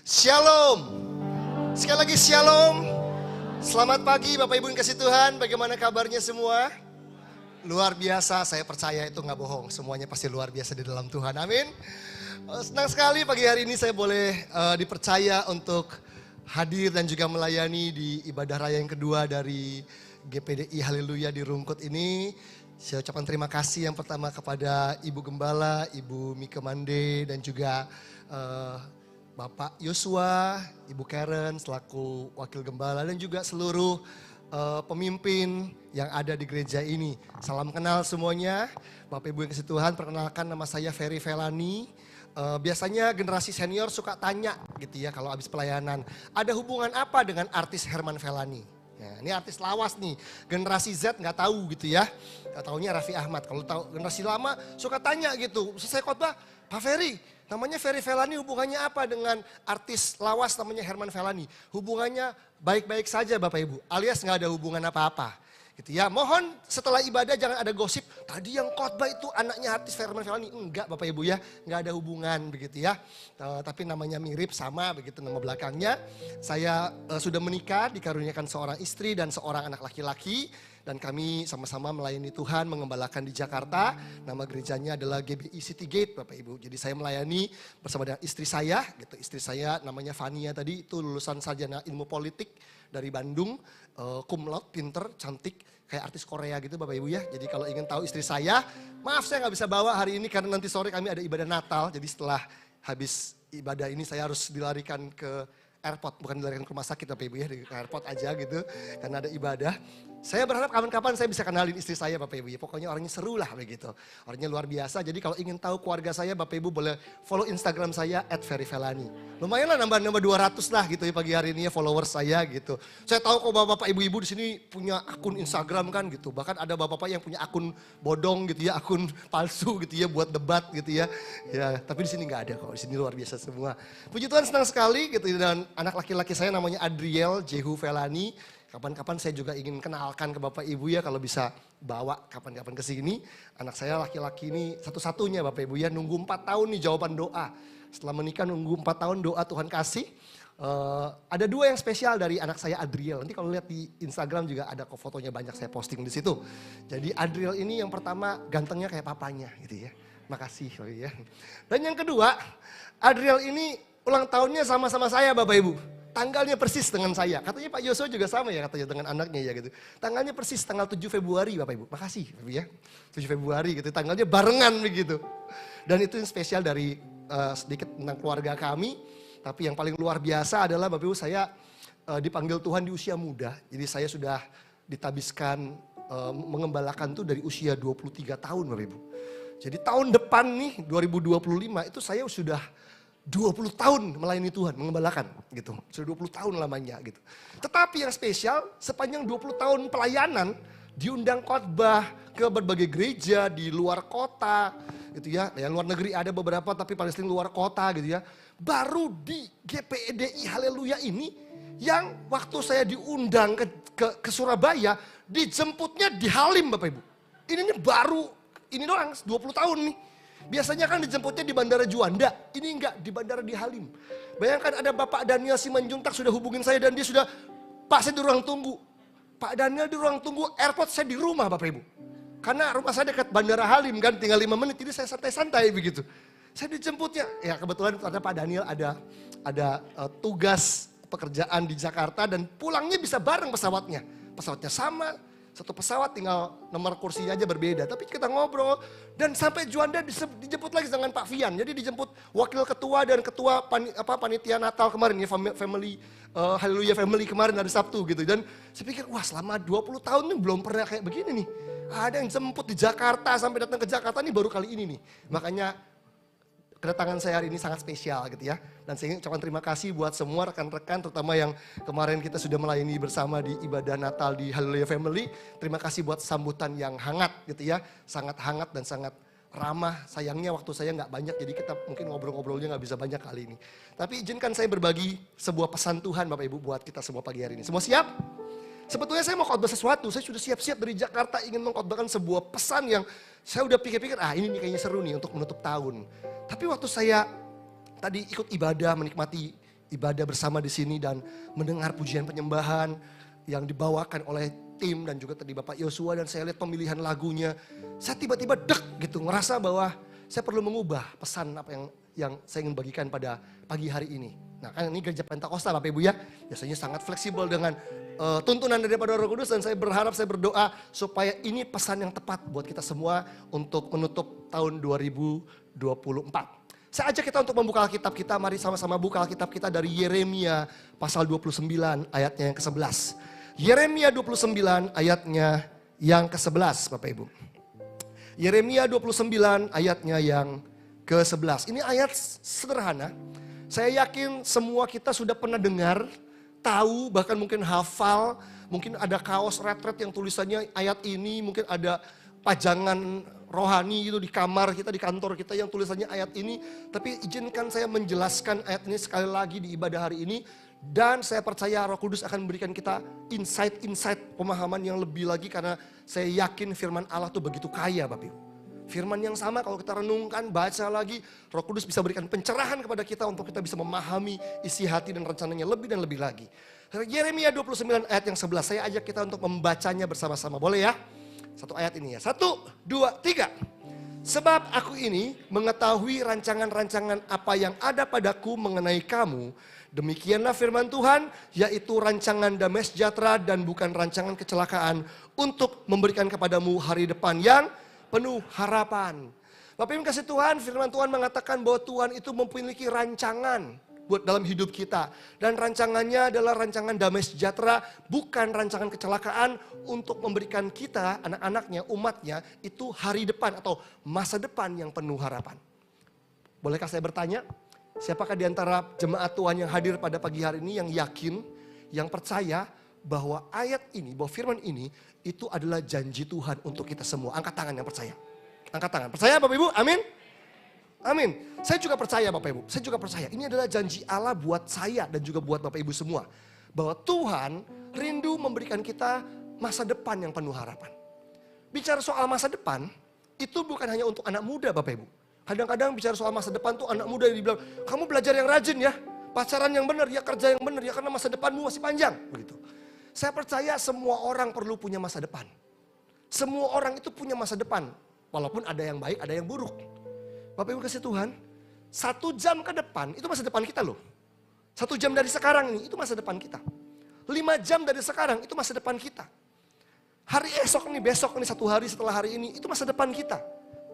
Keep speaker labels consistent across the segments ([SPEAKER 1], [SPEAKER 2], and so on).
[SPEAKER 1] Shalom. Sekali lagi shalom. Selamat pagi Bapak Ibu yang kasih Tuhan. Bagaimana kabarnya semua? Luar biasa, saya percaya itu gak bohong. Semuanya pasti luar biasa di dalam Tuhan. Amin. Senang sekali pagi hari ini saya boleh dipercaya untuk hadir dan juga melayani di ibadah raya yang kedua dari GPDI Haleluya di Rungkut ini. Saya ucapkan terima kasih yang pertama kepada Ibu Gembala, Ibu Mika Mande dan juga Bapak Yosua, Ibu Karen selaku Wakil Gembala dan juga seluruh pemimpin yang ada di gereja ini. Salam kenal semuanya, Bapak Ibu yang kasih Tuhan, perkenalkan nama saya Ferry Felani. Biasanya generasi senior suka tanya gitu ya kalau habis pelayanan, ada hubungan apa dengan artis Herman Felani? Nah, ini artis lawas nih, generasi Z nggak tahu gitu ya, taunya Raffi Ahmad. Kalau tahu generasi lama suka tanya gitu, selesai khotbah, Pak Ferry, namanya Ferry Felani hubungannya apa dengan artis lawas namanya Herman Felani? Hubungannya baik-baik saja Bapak Ibu, alias nggak ada hubungan apa-apa. Gitu ya. Mohon setelah ibadah jangan ada gosip, tadi yang khotbah itu anaknya artis Herman Felani. Enggak Bapak Ibu ya, nggak ada hubungan begitu ya. Tapi namanya mirip sama begitu nama belakangnya. Saya sudah menikah, dikaruniakan seorang istri dan seorang anak laki-laki. Dan kami sama-sama melayani Tuhan, mengembalakan di Jakarta. Nama gerejanya adalah GBI City Gate Bapak Ibu. Jadi saya melayani bersama dengan istri saya. Gitu. Istri saya namanya Fania tadi, itu lulusan sarjana ilmu politik dari Bandung. Cum laude, pinter, cantik, kayak artis Korea gitu Bapak Ibu ya. Jadi kalau ingin tahu istri saya, maaf saya nggak bisa bawa hari ini karena nanti sore kami ada ibadah Natal. Jadi setelah habis ibadah ini saya harus dilarikan ke airport, bukan dilarikan ke rumah sakit Bapak Ibu ya, di airport aja gitu, karena ada ibadah. Saya berharap kapan-kapan saya bisa kenalin istri saya Bapak Ibu ya, pokoknya orangnya seru lah begitu. Orangnya luar biasa, jadi kalau ingin tahu keluarga saya Bapak Ibu boleh follow Instagram saya @ferryfelani. Lumayan lah nambah 200 lah gitu ya pagi hari ini ya followers saya gitu. Saya tahu kok bapak-bapak ibu-ibu di sini punya akun Instagram kan gitu. Bahkan ada bapak-bapak yang punya akun bodong gitu ya, akun palsu gitu ya buat debat gitu ya. Ya, tapi di sini nggak ada kok, di sini luar biasa semua. Puji Tuhan senang sekali gitu dan anak laki-laki saya namanya Adriel Jehu Felani. Kapan-kapan saya juga ingin kenalkan ke Bapak Ibu ya kalau bisa bawa kapan-kapan ke sini. Anak saya laki-laki ini satu-satunya Bapak Ibu ya, nunggu 4 tahun nih jawaban doa. Setelah menikah nunggu 4 tahun doa Tuhan kasih. Ada 2 yang spesial dari anak saya Adriel. Nanti kalau lihat di Instagram juga ada kok fotonya banyak saya posting di situ. Jadi Adriel ini yang pertama gantengnya kayak papanya gitu ya. Makasih Bapak ya. Dan yang kedua, Adriel ini ulang tahunnya sama-sama saya Bapak Ibu. Tanggalnya persis dengan saya. Katanya Pak Yosua juga sama ya katanya dengan anaknya ya gitu. Tanggalnya persis tanggal 7 Februari Bapak Ibu. Makasih Bapak ya. 7 Februari gitu. Tanggalnya barengan begitu. Dan itu yang spesial dari sedikit tentang keluarga kami. Tapi yang paling luar biasa adalah Bapak Ibu saya dipanggil Tuhan di usia muda. Jadi saya sudah ditabiskan mengembalakan tuh dari usia 23 tahun Bapak Ibu. Jadi tahun depan nih 2025 itu saya sudah 20 tahun melayani Tuhan, mengembalakan gitu. Sudah 20 tahun lamanya gitu. Tetapi yang spesial sepanjang 20 tahun pelayanan diundang khotbah ke berbagai gereja di luar kota gitu ya. Yang luar negeri ada beberapa tapi paling sering luar kota gitu ya. Baru di GPDI Haleluya ini yang waktu saya diundang ke Surabaya dijemputnya di Halim Bapak Ibu. Ini baru, ini doang 20 tahun nih. Biasanya kan dijemputnya di Bandara Juanda, ini enggak, di Bandara di Halim. Bayangkan ada Bapak Daniel Simanjuntak sudah hubungin saya dan dia sudah, Pak saya di ruang tunggu. Pak Daniel di ruang tunggu, airport saya di rumah Bapak Ibu. Karena rumah saya dekat Bandara Halim kan, tinggal 5 menit, jadi saya santai-santai begitu. Saya dijemputnya, ya kebetulan ada Pak Daniel ada tugas pekerjaan di Jakarta dan pulangnya bisa bareng pesawatnya. Pesawatnya sama. Satu pesawat tinggal nomor kursinya aja berbeda. Tapi kita ngobrol dan sampai Juanda dijemput lagi dengan Pak Fian. Jadi dijemput wakil ketua dan ketua panitia Natal kemarin ya family Haleluya Family kemarin hari Sabtu gitu. Dan saya pikir wah selama 20 tahun nih belum pernah kayak begini nih. Ada yang jemput di Jakarta sampai datang ke Jakarta nih baru kali ini nih. Makanya kedatangan saya hari ini sangat spesial gitu ya. Dan saya ingin ucapkan terima kasih buat semua rekan-rekan terutama yang kemarin kita sudah melayani bersama di ibadah Natal di Haleluya Family. Terima kasih buat sambutan yang hangat gitu ya. Sangat hangat dan sangat ramah. Sayangnya waktu saya nggak banyak jadi kita mungkin ngobrol-ngobrolnya nggak bisa banyak kali ini. Tapi izinkan saya berbagi sebuah pesan Tuhan Bapak Ibu buat kita semua pagi hari ini. Semua siap? Sebetulnya saya mau khotbah sesuatu, saya sudah siap-siap dari Jakarta ingin mengkhotbahkan sebuah pesan yang saya udah pikir-pikir, ini nih kayaknya seru nih untuk menutup tahun. Tapi waktu saya tadi ikut ibadah, menikmati ibadah bersama di sini dan mendengar pujian penyembahan yang dibawakan oleh tim dan juga tadi Bapak Yosua, dan saya lihat pemilihan lagunya, saya tiba-tiba gitu ngerasa bahwa saya perlu mengubah pesan apa yang saya ingin bagikan pada pagi hari ini. Nah kan ini gereja Pentakosta Bapak Ibu ya, biasanya sangat fleksibel dengan tuntunan daripada Roh Kudus, dan saya berharap, saya berdoa supaya ini pesan yang tepat buat kita semua untuk menutup tahun 2024. Saya ajak kita untuk membuka Alkitab kita, mari sama-sama buka Alkitab kita dari Yeremia pasal 29 ayatnya yang ke-11. Yeremia 29 ayatnya yang ke-11 Bapak Ibu. Yeremia 29 ayatnya yang ke-11. Ini ayat sederhana. Saya yakin semua kita sudah pernah dengar, tahu, bahkan mungkin hafal. Mungkin ada kaos retret yang tulisannya ayat ini, mungkin ada pajangan rohani itu di kamar kita, di kantor kita yang tulisannya ayat ini. Tapi izinkan saya menjelaskan ayat ini sekali lagi di ibadah hari ini. Dan saya percaya Roh Kudus akan memberikan kita insight pemahaman yang lebih lagi, karena saya yakin firman Allah itu begitu kaya Bapak Ibu. Firman yang sama kalau kita renungkan, baca lagi, Roh Kudus bisa berikan pencerahan kepada kita untuk kita bisa memahami isi hati dan rencananya lebih dan lebih lagi. Yeremia 29 ayat yang 11, saya ajak kita untuk membacanya bersama-sama. Boleh ya? Satu ayat ini ya. 1, 2, 3. Sebab aku ini mengetahui rancangan-rancangan apa yang ada padaku mengenai kamu. Demikianlah firman Tuhan, yaitu rancangan damai sejahtera dan bukan rancangan kecelakaan, untuk memberikan kepadamu hari depan yang penuh harapan. Bapak Ibu kasih Tuhan, firman Tuhan mengatakan bahwa Tuhan itu memiliki rancangan buat dalam hidup kita. Dan rancangannya adalah rancangan damai sejahtera, bukan rancangan kecelakaan, untuk memberikan kita, anak-anaknya, umatnya, itu hari depan atau masa depan yang penuh harapan. Bolehkah saya bertanya, siapakah di antara jemaat Tuhan yang hadir pada pagi hari ini yang yakin, yang percaya bahwa ayat ini, bahwa firman ini, itu adalah janji Tuhan untuk kita semua? Angkat tangan yang percaya. Angkat tangan. Percaya Bapak Ibu? Amin. Amin. Saya juga percaya Bapak Ibu. Saya juga percaya ini adalah janji Allah buat saya dan juga buat Bapak Ibu semua. Bahwa Tuhan rindu memberikan kita masa depan yang penuh harapan. Bicara soal masa depan, itu bukan hanya untuk anak muda Bapak Ibu. Kadang-kadang bicara soal masa depan tuh anak muda yang dibilang, kamu belajar yang rajin ya. Pacaran yang benar ya, kerja yang benar ya, karena masa depanmu masih panjang. Begitu. Saya percaya semua orang perlu punya masa depan. Semua orang itu punya masa depan. Walaupun ada yang baik, ada yang buruk. Bapak Ibu kasih Tuhan, 1 jam ke depan itu masa depan kita loh. 1 jam dari sekarang ini itu masa depan kita. 5 jam dari sekarang itu masa depan kita. Hari esok nih, besok nih, 1 hari setelah hari ini itu masa depan kita.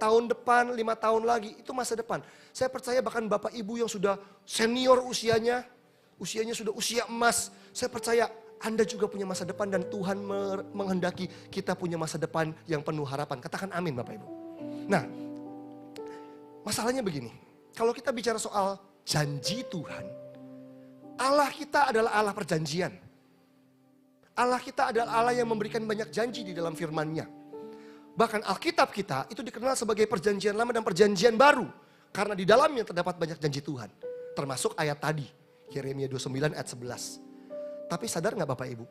[SPEAKER 1] Tahun depan, 5 tahun lagi itu masa depan. Saya percaya bahkan Bapak Ibu yang sudah senior usianya sudah usia emas. Saya percaya Anda juga punya masa depan dan Tuhan menghendaki kita punya masa depan yang penuh harapan. Katakan amin Bapak Ibu. Nah, masalahnya begini. Kalau kita bicara soal janji Tuhan, Allah kita adalah Allah perjanjian. Allah kita adalah Allah yang memberikan banyak janji di dalam firman-Nya. Bahkan Alkitab kita itu dikenal sebagai perjanjian lama dan perjanjian baru. Karena di dalamnya terdapat banyak janji Tuhan. Termasuk ayat tadi, Yeremia 29 ayat 11. Tapi sadar gak Bapak Ibu?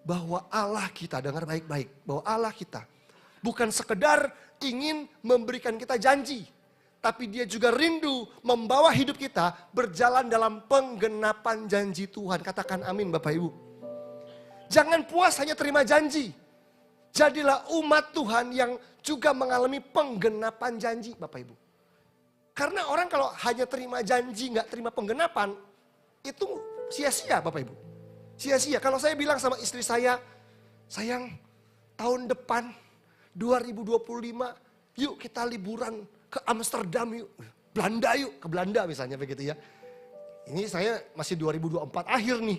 [SPEAKER 1] Bahwa Allah kita, dengar baik-baik. Bahwa Allah kita bukan sekedar ingin memberikan kita janji. Tapi dia juga rindu membawa hidup kita berjalan dalam penggenapan janji Tuhan. Katakan amin Bapak Ibu. Jangan puas hanya terima janji. Jadilah umat Tuhan yang juga mengalami penggenapan janji Bapak Ibu. Karena orang kalau hanya terima janji, gak terima penggenapan, itu sia-sia Bapak Ibu. Sia-sia. Kalau saya bilang sama istri saya, sayang tahun depan 2025 yuk kita liburan ke Amsterdam yuk. Belanda yuk, ke Belanda misalnya begitu ya. Ini saya masih 2024 akhir nih.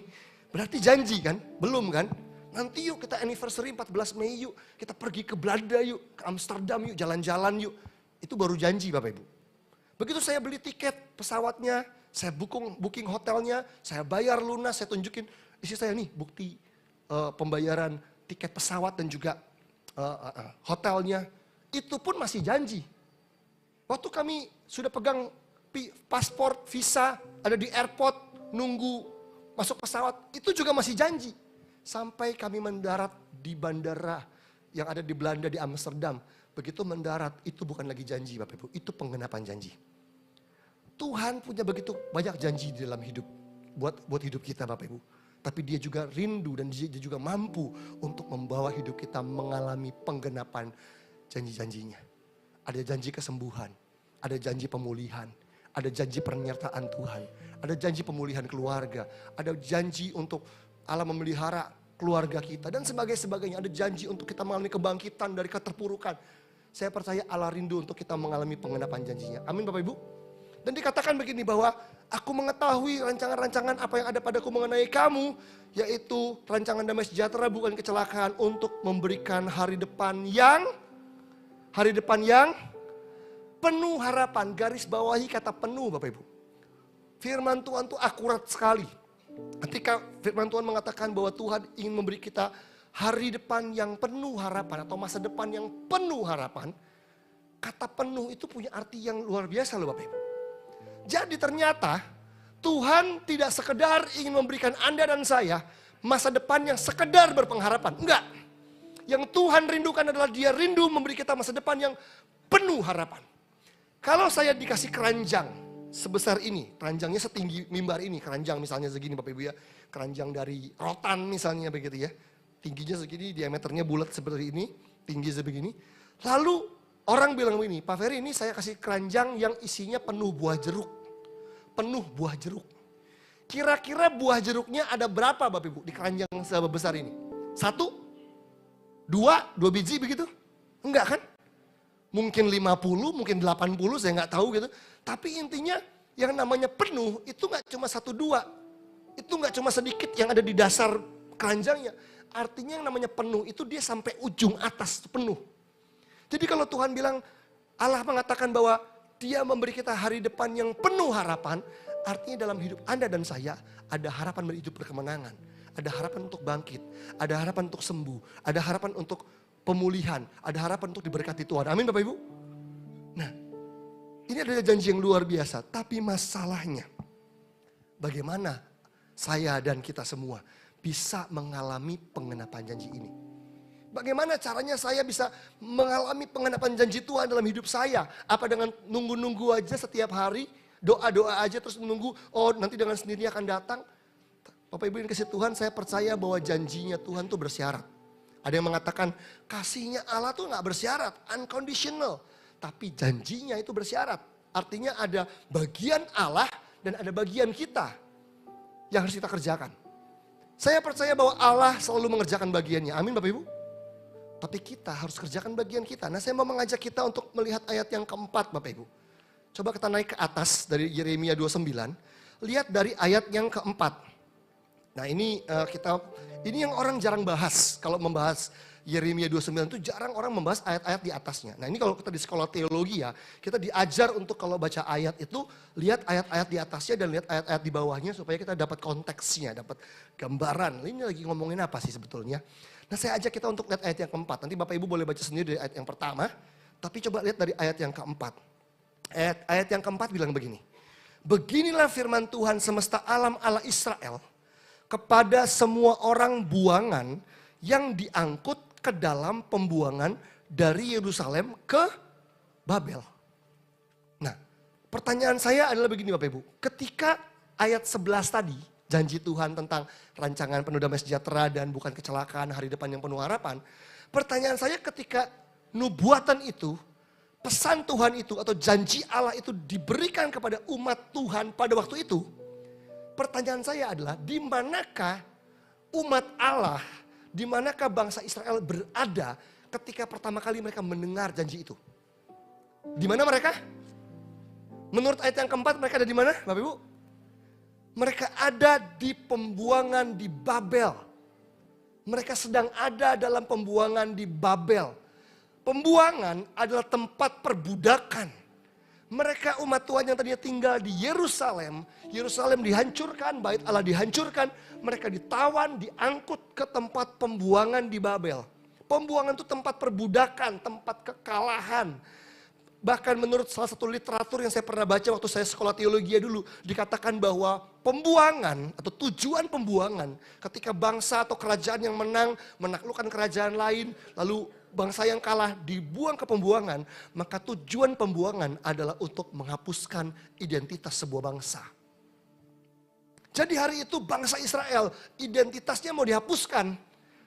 [SPEAKER 1] Berarti janji kan? Belum kan? Nanti yuk kita anniversary 14 Mei yuk. Kita pergi ke Belanda yuk, ke Amsterdam yuk, jalan-jalan yuk. Itu baru janji Bapak Ibu. Begitu saya beli tiket pesawatnya, saya booking hotelnya, saya bayar lunas, saya tunjukin istri saya nih bukti pembayaran tiket pesawat dan juga hotelnya. Itu pun masih janji. Waktu kami sudah pegang paspor, visa, ada di airport, nunggu masuk pesawat, itu juga masih janji. Sampai kami mendarat di bandara yang ada di Belanda, di Amsterdam. Begitu mendarat, itu bukan lagi janji Bapak Ibu, itu penggenapan janji. Tuhan punya begitu banyak janji di dalam hidup buat hidup kita Bapak Ibu. Tapi dia juga rindu dan dia juga mampu untuk membawa hidup kita mengalami penggenapan janji-janjinya. Ada janji kesembuhan, ada janji pemulihan, ada janji penyertaan Tuhan, ada janji pemulihan keluarga, ada janji untuk Allah memelihara keluarga kita dan sebagainya. Ada janji untuk kita mengalami kebangkitan dari keterpurukan. Saya percaya Allah rindu untuk kita mengalami penggenapan janjinya. Amin Bapak Ibu. Dan dikatakan begini bahwa aku mengetahui rancangan-rancangan apa yang ada padaku mengenai kamu. Yaitu rancangan damai sejahtera bukan kecelakaan untuk memberikan hari depan yang penuh harapan. Garis bawahi kata penuh Bapak Ibu. Firman Tuhan itu akurat sekali. Ketika firman Tuhan mengatakan bahwa Tuhan ingin memberi kita hari depan yang penuh harapan atau masa depan yang penuh harapan. Kata penuh itu punya arti yang luar biasa loh Bapak Ibu. Jadi ternyata Tuhan tidak sekedar ingin memberikan Anda dan saya masa depan yang sekedar berpengharapan. Enggak. Yang Tuhan rindukan adalah dia rindu memberi kita masa depan yang penuh harapan. Kalau saya dikasih keranjang sebesar ini, keranjangnya setinggi mimbar ini, keranjang misalnya segini Bapak Ibu ya. Keranjang dari rotan misalnya begitu ya. Tingginya segini, diameternya bulat seperti ini, tinggi sebegini. Lalu orang bilang begini, Pak Ferry ini saya kasih keranjang yang isinya penuh buah jeruk. Penuh buah jeruk. Kira-kira buah jeruknya ada berapa Bapak Ibu di keranjang sebesar ini? 1, 2 biji begitu? Enggak kan? Mungkin 50, mungkin 80, saya nggak tahu gitu. Tapi intinya yang namanya penuh itu nggak cuma 1, 2. Itu nggak cuma sedikit yang ada di dasar keranjangnya. Artinya yang namanya penuh itu dia sampai ujung atas penuh. Jadi kalau Tuhan bilang, Allah mengatakan bahwa dia memberi kita hari depan yang penuh harapan. Artinya dalam hidup Anda dan saya ada harapan hidup berkemenangan. Ada harapan untuk bangkit, ada harapan untuk sembuh, ada harapan untuk pemulihan, ada harapan untuk diberkati Tuhan. Amin Bapak Ibu. Nah, ini adalah janji yang luar biasa. Tapi masalahnya, bagaimana saya dan kita semua bisa mengalami penggenapan janji ini? Bagaimana caranya saya bisa mengalami penggenapan janji Tuhan dalam hidup saya? Apa dengan nunggu-nunggu aja setiap hari, doa-doa aja terus menunggu, oh nanti dengan sendirinya akan datang? Bapak Ibu yang kasih Tuhan, saya percaya bahwa janjinya Tuhan tuh bersyarat. Ada yang mengatakan kasihnya Allah tuh gak bersyarat, unconditional. Tapi janjinya itu bersyarat. Artinya ada bagian Allah dan ada bagian kita yang harus kita kerjakan. Saya percaya bahwa Allah selalu mengerjakan bagiannya. Amin Bapak Ibu. Tapi kita harus kerjakan bagian kita. Nah saya mau mengajak kita untuk melihat ayat yang keempat Bapak Ibu. Coba kita naik ke atas dari Yeremia 29. Lihat dari ayat yang keempat. Nah ini ini yang orang jarang bahas. Kalau membahas Yeremia 29 itu jarang orang membahas ayat-ayat di atasnya. Nah ini kalau kita di sekolah teologi ya, kita diajar untuk kalau baca ayat itu, lihat ayat-ayat di atasnya dan lihat ayat-ayat di bawahnya supaya kita dapat konteksnya, dapat gambaran. Ini lagi ngomongin apa sih sebetulnya. Nah saya ajak kita untuk lihat ayat yang keempat. Nanti Bapak Ibu boleh baca sendiri dari ayat yang pertama, tapi coba lihat dari ayat yang keempat. Ayat yang keempat bilang begini. Beginilah firman Tuhan semesta alam Allah Israel kepada semua orang buangan yang diangkut ke dalam pembuangan dari Yerusalem ke Babel. Nah, pertanyaan saya adalah begini Bapak Ibu. Ketika ayat 11 tadi, janji Tuhan tentang rancangan penuh damai sejahtera dan bukan kecelakaan, hari depan yang penuh harapan. Pertanyaan saya ketika nubuatan itu, pesan Tuhan itu atau janji Allah itu diberikan kepada umat Tuhan pada waktu itu. Pertanyaan saya adalah di manakah umat Allah, di manakah bangsa Israel berada ketika pertama kali mereka mendengar janji itu? Di mana mereka? Menurut ayat yang keempat mereka ada di mana Bapak Ibu? Mereka ada di pembuangan di Babel. Mereka sedang ada dalam pembuangan di Babel. Pembuangan adalah tempat perbudakan. Mereka umat Tuhan yang tadinya tinggal di Yerusalem. Yerusalem dihancurkan, bait Allah dihancurkan. Mereka ditawan, diangkut ke tempat pembuangan di Babel. Pembuangan itu tempat perbudakan, tempat kekalahan. Bahkan menurut salah satu literatur yang saya pernah baca waktu saya sekolah teologi dulu. Dikatakan bahwa pembuangan atau tujuan pembuangan ketika bangsa atau kerajaan yang menang menaklukkan kerajaan lain. Lalu bangsa yang kalah dibuang ke pembuangan. Maka tujuan pembuangan adalah untuk menghapuskan identitas sebuah bangsa. Jadi hari itu bangsa Israel identitasnya mau dihapuskan.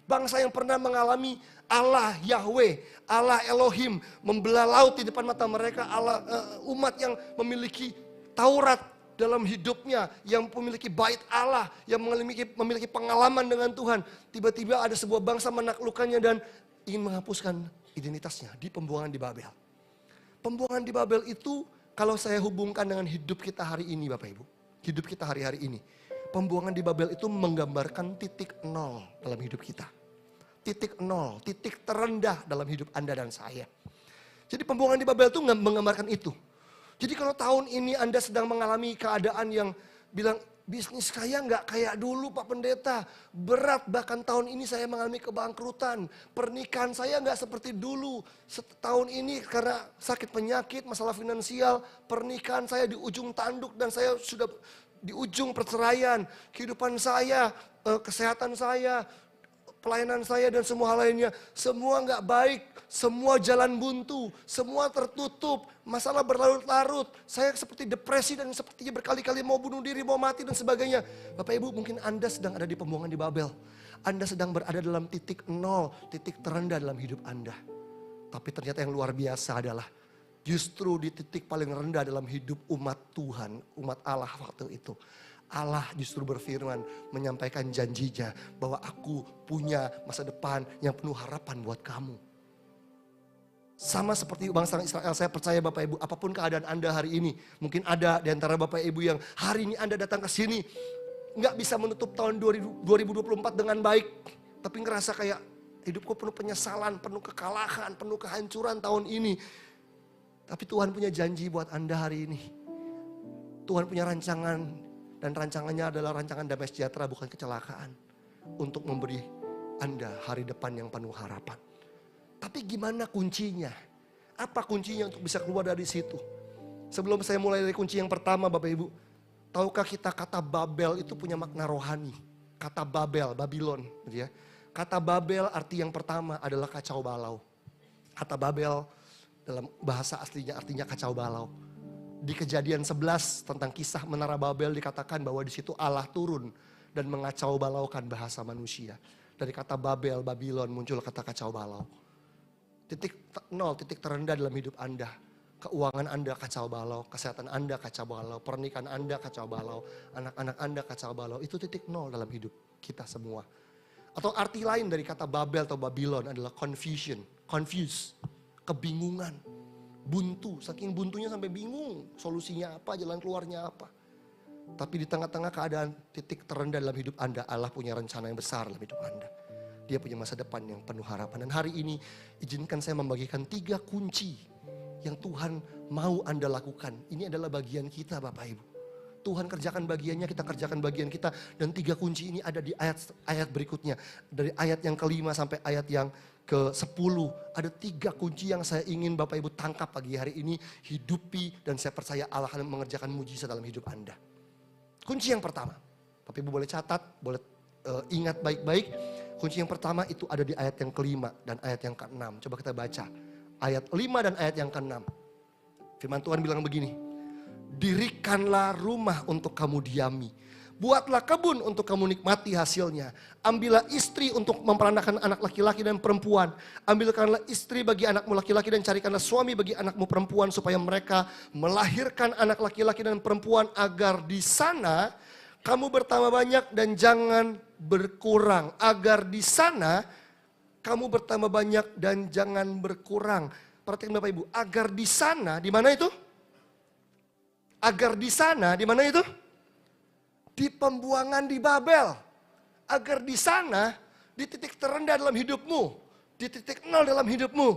[SPEAKER 1] Bangsa yang pernah mengalami Allah Yahweh, Allah Elohim membelah laut di depan mata mereka, umat yang memiliki Taurat dalam hidupnya, yang memiliki bait Allah, yang memiliki pengalaman dengan Tuhan. Tiba-tiba ada sebuah bangsa menaklukkannya dan ingin menghapuskan identitasnya di pembuangan di Babel. Pembuangan di Babel itu kalau saya hubungkan dengan hidup kita hari ini Bapak Ibu. Hidup kita hari-hari ini. Pembuangan di Babel itu menggambarkan titik nol dalam hidup kita. Titik nol, titik terendah dalam hidup Anda dan saya. Jadi pembuangan di Babel itu menggambarkan itu. Jadi kalau tahun ini Anda sedang mengalami keadaan yang bilang, bisnis saya nggak kayak dulu Pak Pendeta. Berat, bahkan tahun ini saya mengalami kebangkrutan. Pernikahan saya nggak seperti dulu. Tahun ini karena sakit penyakit, masalah finansial. Pernikahan saya di ujung tanduk dan saya sudah di ujung perceraian. Kehidupan saya, kesehatan saya, pelayanan saya dan semua hal lainnya. Semua nggak baik, semua jalan buntu, semua tertutup. Masalah berlarut-larut, saya seperti depresi dan sepertinya berkali-kali mau bunuh diri, mau mati dan sebagainya. Bapak Ibu mungkin Anda sedang ada di pembuangan di Babel. Anda sedang berada dalam titik nol, titik terendah dalam hidup Anda. Tapi ternyata yang luar biasa adalah justru di titik paling rendah dalam hidup umat Tuhan, umat Allah waktu itu. Allah justru berfirman menyampaikan janjinya bahwa aku punya masa depan yang penuh harapan buat kamu. Sama seperti bangsa Israel, saya percaya Bapak Ibu, apapun keadaan Anda hari ini. Mungkin ada di antara Bapak Ibu yang hari ini Anda datang ke sini, nggak bisa menutup tahun 2024 dengan baik. Tapi ngerasa kayak hidupku penuh penyesalan, penuh kekalahan, penuh kehancuran tahun ini. Tapi Tuhan punya janji buat Anda hari ini. Tuhan punya rancangan, dan rancangannya adalah rancangan damai sejahtera bukan kecelakaan. Untuk memberi Anda hari depan yang penuh harapan. Tapi gimana kuncinya? Apa kuncinya untuk bisa keluar dari situ? Sebelum saya mulai dari kunci yang pertama Bapak Ibu. Tahukah kita kata Babel itu punya makna rohani? Kata Babel, Babylon. Gitu ya. Kata Babel arti yang pertama adalah kacau balau. Kata Babel dalam bahasa aslinya artinya kacau balau. Di Kejadian 11 tentang kisah Menara Babel dikatakan bahwa di situ Allah turun dan mengacau balaukan bahasa manusia. Dari kata Babel, Babylon muncul kata kacau balau. Titik nol, titik terendah dalam hidup Anda. Keuangan Anda kacau balau, kesehatan Anda kacau balau, pernikahan Anda kacau balau, anak-anak Anda kacau balau. Itu titik nol dalam hidup kita semua. Atau arti lain dari kata Babel atau Babylon adalah confusion, confuse, kebingungan, buntu. Saking buntunya sampai bingung solusinya apa, jalan keluarnya apa. Tapi di tengah-tengah keadaan titik terendah dalam hidup Anda, Allah punya rencana yang besar dalam hidup Anda. Dia punya masa depan yang penuh harapan. Dan hari ini izinkan saya membagikan 3 kunci yang Tuhan mau Anda lakukan. Ini adalah bagian kita Bapak Ibu. Tuhan kerjakan bagiannya, kita kerjakan bagian kita. Dan 3 kunci ini ada di ayat berikutnya. Dari ayat yang ke-5 sampai ayat yang ke-10. Ada 3 kunci yang saya ingin Bapak Ibu tangkap pagi hari ini. Hidupi dan saya percaya Allah akan mengerjakan mujizat dalam hidup Anda. Kunci yang pertama. Bapak Ibu boleh catat, boleh ingat baik-baik. Kunci yang pertama itu ada di ayat yang ke-5 dan ayat yang ke-6. Coba kita baca. Ayat 5 dan ayat yang ke-6. Firman Tuhan bilang begini. Dirikanlah rumah untuk kamu diami. Buatlah kebun untuk kamu nikmati hasilnya. Ambillah istri untuk memperanakan anak laki-laki dan perempuan. Ambilkanlah istri bagi anakmu laki-laki dan carikanlah suami bagi anakmu perempuan. Supaya mereka melahirkan anak laki-laki dan perempuan agar di sana kamu bertambah banyak dan jangan berkurang. Agar di sana kamu bertambah banyak dan jangan berkurang. Perhatikan Bapak Ibu, agar di sana, di mana itu? Agar di sana, di mana itu? Di pembuangan di Babel. Agar di sana, di titik terendah dalam hidupmu, di titik nol dalam hidupmu,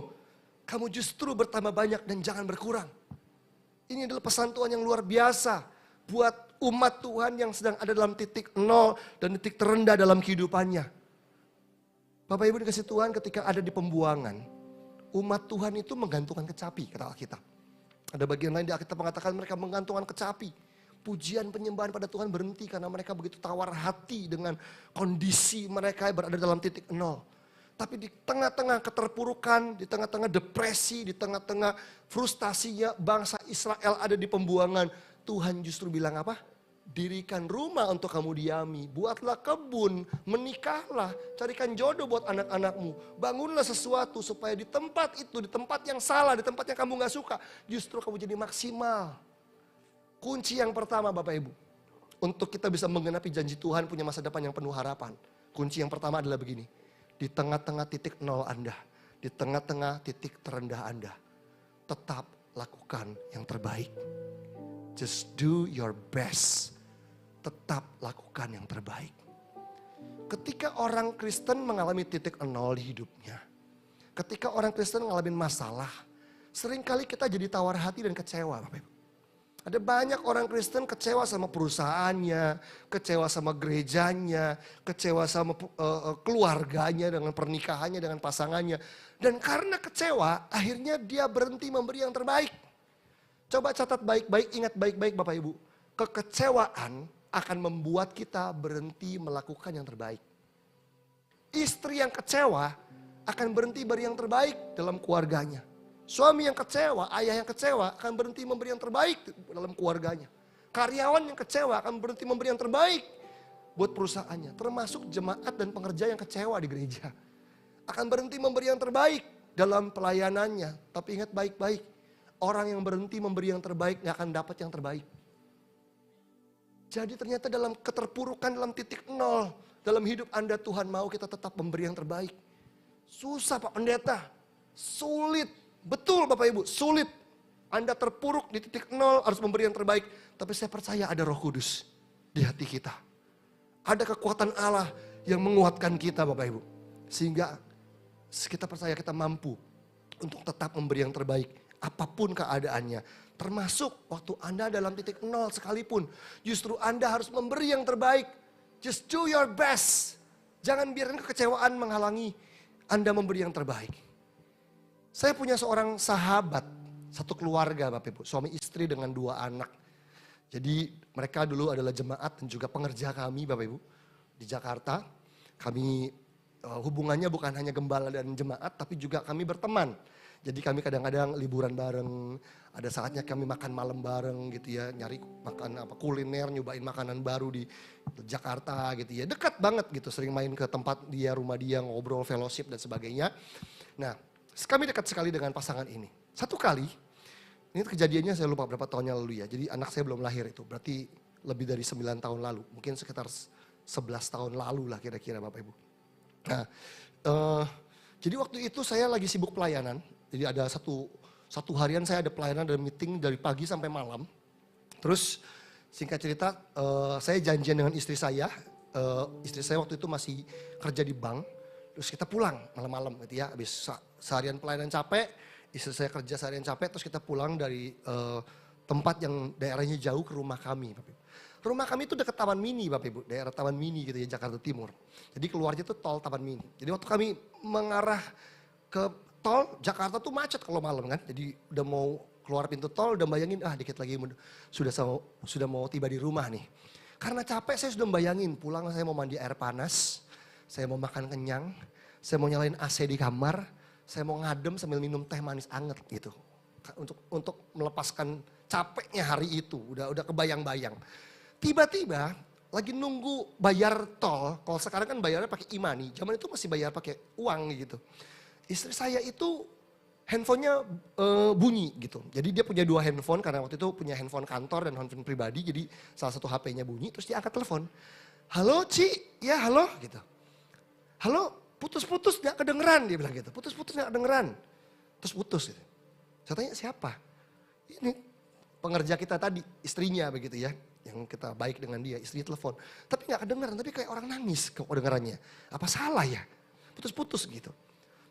[SPEAKER 1] kamu justru bertambah banyak dan jangan berkurang. Ini adalah pesan Tuhan yang luar biasa buat umat Tuhan yang sedang ada dalam titik nol dan titik terendah dalam kehidupannya. Bapak Ibu dikasih Tuhan ketika ada di pembuangan, umat Tuhan itu menggantungkan kecapi, kata Alkitab. Ada bagian lain di Alkitab mengatakan mereka menggantungkan kecapi. Pujian penyembahan pada Tuhan berhenti karena mereka begitu tawar hati dengan kondisi mereka berada dalam titik nol. Tapi di tengah-tengah keterpurukan, di tengah-tengah depresi, di tengah-tengah frustasinya bangsa Israel ada di pembuangan. Tuhan justru bilang apa? Dirikan rumah untuk kamu diami, buatlah kebun, menikahlah, carikan jodoh buat anak-anakmu. Bangunlah sesuatu supaya di tempat itu, di tempat yang salah, di tempat yang kamu gak suka, justru kamu jadi maksimal. Kunci yang pertama Bapak Ibu, untuk kita bisa menggenapi janji Tuhan punya masa depan yang penuh harapan. Kunci yang pertama adalah begini, di tengah-tengah titik nol Anda, di tengah-tengah titik terendah Anda, tetap lakukan yang terbaik. Just do your best. Tetap lakukan yang terbaik. Ketika orang Kristen mengalami titik nol di hidupnya, ketika orang Kristen mengalami masalah, seringkali kita jadi tawar hati dan kecewa, Bapak Ibu. Ada banyak orang Kristen kecewa sama perusahaannya, kecewa sama gerejanya, kecewa sama keluarganya, dengan pernikahannya, dengan pasangannya. Dan karena kecewa, akhirnya dia berhenti memberi yang terbaik. Coba catat baik-baik, ingat baik-baik Bapak Ibu. Kekecewaan akan membuat kita berhenti melakukan yang terbaik. Istri yang kecewa akan berhenti beri yang terbaik dalam keluarganya. Suami yang kecewa, ayah yang kecewa akan berhenti memberi yang terbaik dalam keluarganya. Karyawan yang kecewa akan berhenti memberi yang terbaik buat perusahaannya. Termasuk jemaat dan pengerja yang kecewa di gereja. Akan berhenti memberi yang terbaik dalam pelayanannya. Tapi ingat baik-baik, orang yang berhenti memberi yang terbaik gak akan dapat yang terbaik. Jadi ternyata dalam keterpurukan, dalam titik nol, dalam hidup Anda Tuhan mau kita tetap memberi yang terbaik. Susah Pak Pendeta, sulit, betul Bapak Ibu, sulit. Anda terpuruk di titik nol harus memberi yang terbaik. Tapi saya percaya ada Roh Kudus di hati kita. Ada kekuatan Allah yang menguatkan kita Bapak Ibu. Sehingga kita percaya kita mampu untuk tetap memberi yang terbaik. Apapun keadaannya. Termasuk waktu Anda dalam titik nol sekalipun. Justru Anda harus memberi yang terbaik. Just do your best. Jangan biarkan kekecewaan menghalangi Anda memberi yang terbaik. Saya punya seorang sahabat, satu keluarga Bapak Ibu. Suami istri dengan 2 anak. Jadi mereka dulu adalah jemaat dan juga pengerja kami Bapak Ibu. Di Jakarta. Kami hubungannya bukan hanya gembala dan jemaat tapi juga kami berteman. Jadi kami kadang-kadang liburan bareng, ada saatnya kami makan malam bareng gitu ya, nyari makan kuliner, nyobain makanan baru di Jakarta gitu ya. Dekat banget gitu, sering main ke tempat dia, rumah dia, ngobrol, fellowship dan sebagainya. Nah, kami dekat sekali dengan pasangan ini. Satu kali, ini kejadiannya saya lupa berapa tahunnya lalu ya. Jadi anak saya belum lahir itu, berarti lebih dari 9 tahun lalu. Mungkin sekitar 11 tahun lalu lah kira-kira Bapak Ibu. Nah, jadi waktu itu saya lagi sibuk pelayanan. Jadi ada satu harian saya ada pelayanan dan meeting dari pagi sampai malam. Terus singkat cerita saya janjian dengan istri saya. Istri saya waktu itu masih kerja di bank. Terus kita pulang malam-malam gitu ya. Habis seharian pelayanan capek, istri saya kerja seharian capek. Terus kita pulang dari tempat yang daerahnya jauh ke rumah kami. Rumah kami itu dekat Taman Mini Bapak Ibu. Daerah Taman Mini gitu ya, Jakarta Timur. Jadi keluarnya itu tol Taman Mini. Jadi waktu kami mengarah ke tol, Jakarta tuh macet kalau malam kan. Jadi udah mau keluar pintu tol, udah bayangin dikit lagi sudah mau tiba di rumah nih. Karena capek saya sudah bayangin, pulang saya mau mandi air panas, saya mau makan kenyang, saya mau nyalain AC di kamar, saya mau ngadem sambil minum teh manis anget gitu. Untuk melepaskan capeknya hari itu, udah kebayang-bayang. Tiba-tiba lagi nunggu bayar tol, kalau sekarang kan bayarnya pakai e-money, zaman itu masih bayar pakai uang gitu. Istri saya itu handphonenya bunyi gitu. Jadi dia punya 2 handphone karena waktu itu punya handphone kantor dan handphone pribadi. Jadi salah satu HP-nya bunyi terus dia angkat telepon. Halo Ci, ya halo gitu. Halo, putus-putus gak kedengeran dia bilang gitu. Putus-putus gak kedengeran. Terus putus gitu. Saya tanya siapa? Ini pengerja kita tadi, istrinya begitu ya. Yang kita baik dengan dia, istrinya telepon. Tapi gak kedengeran, tapi kayak orang nangis kedengerannya. Apa salah ya? Putus-putus gitu.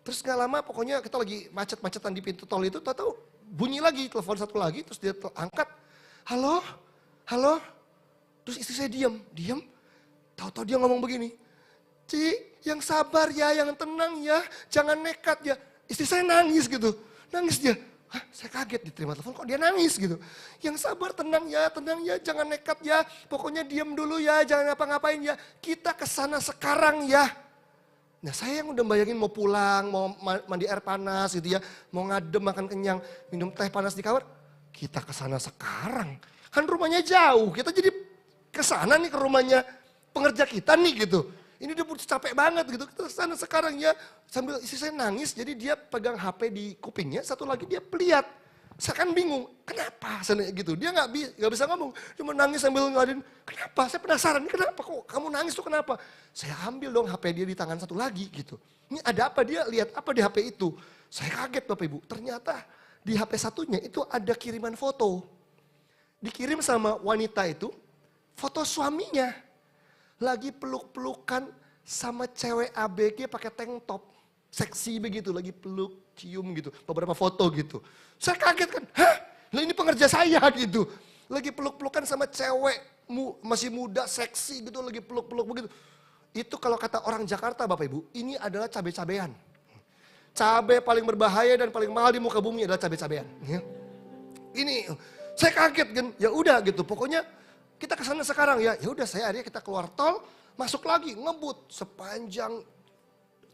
[SPEAKER 1] Terus gak lama pokoknya kita lagi macet-macetan di pintu tol itu, tahu bunyi lagi, telepon satu lagi, terus dia angkat. Halo, halo. Terus istri saya diam. Tahu-tahu dia ngomong begini. Ci, yang sabar ya, yang tenang ya, jangan nekat ya. Istri saya nangis gitu, nangis dia. Hah, saya kaget diterima telepon kok dia nangis gitu. Yang sabar tenang ya, jangan nekat ya. Pokoknya diam dulu ya, jangan ngapa-ngapain ya. Kita kesana sekarang ya. Nah saya yang udah bayangin mau pulang, mau mandi air panas gitu ya. Mau ngadem, makan kenyang, minum teh panas di kamar. Kita kesana sekarang. Kan rumahnya jauh, kita jadi ke sana nih ke rumahnya pengerja kita nih gitu. Ini dia capek banget gitu. Kita kesana sekarang ya sambil istri saya nangis. Jadi dia pegang HP di kupingnya. Satu lagi dia peliat. Saya kan bingung. Kenapa sana gitu. Dia gak bisa ngomong. Cuma nangis sambil ngeladen. Kenapa? Saya penasaran. Kenapa kok kamu nangis tuh kenapa? Saya ambil dong HP dia di tangan satu lagi gitu. Ini ada apa dia lihat apa di HP itu. Saya kaget Bapak Ibu. Ternyata di HP satunya itu ada kiriman foto. Dikirim sama wanita itu. Foto suaminya. Lagi peluk-pelukan sama cewek ABG pakai tank top. Seksi begitu, lagi peluk, cium gitu. Beberapa foto gitu. Saya kaget kan, hah? Nah ini pengerja saya gitu. Lagi peluk-pelukan sama cewek masih muda, seksi gitu, lagi peluk-peluk begitu. Itu kalau kata orang Jakarta Bapak Ibu, ini adalah cabai-cabean. Cabai paling berbahaya dan paling mahal di muka bumi adalah cabai-cabean. Ini, saya kaget kan, ya udah gitu, pokoknya kita ke sana sekarang ya. Ya udah saya akhirnya kita keluar tol, masuk lagi ngebut sepanjang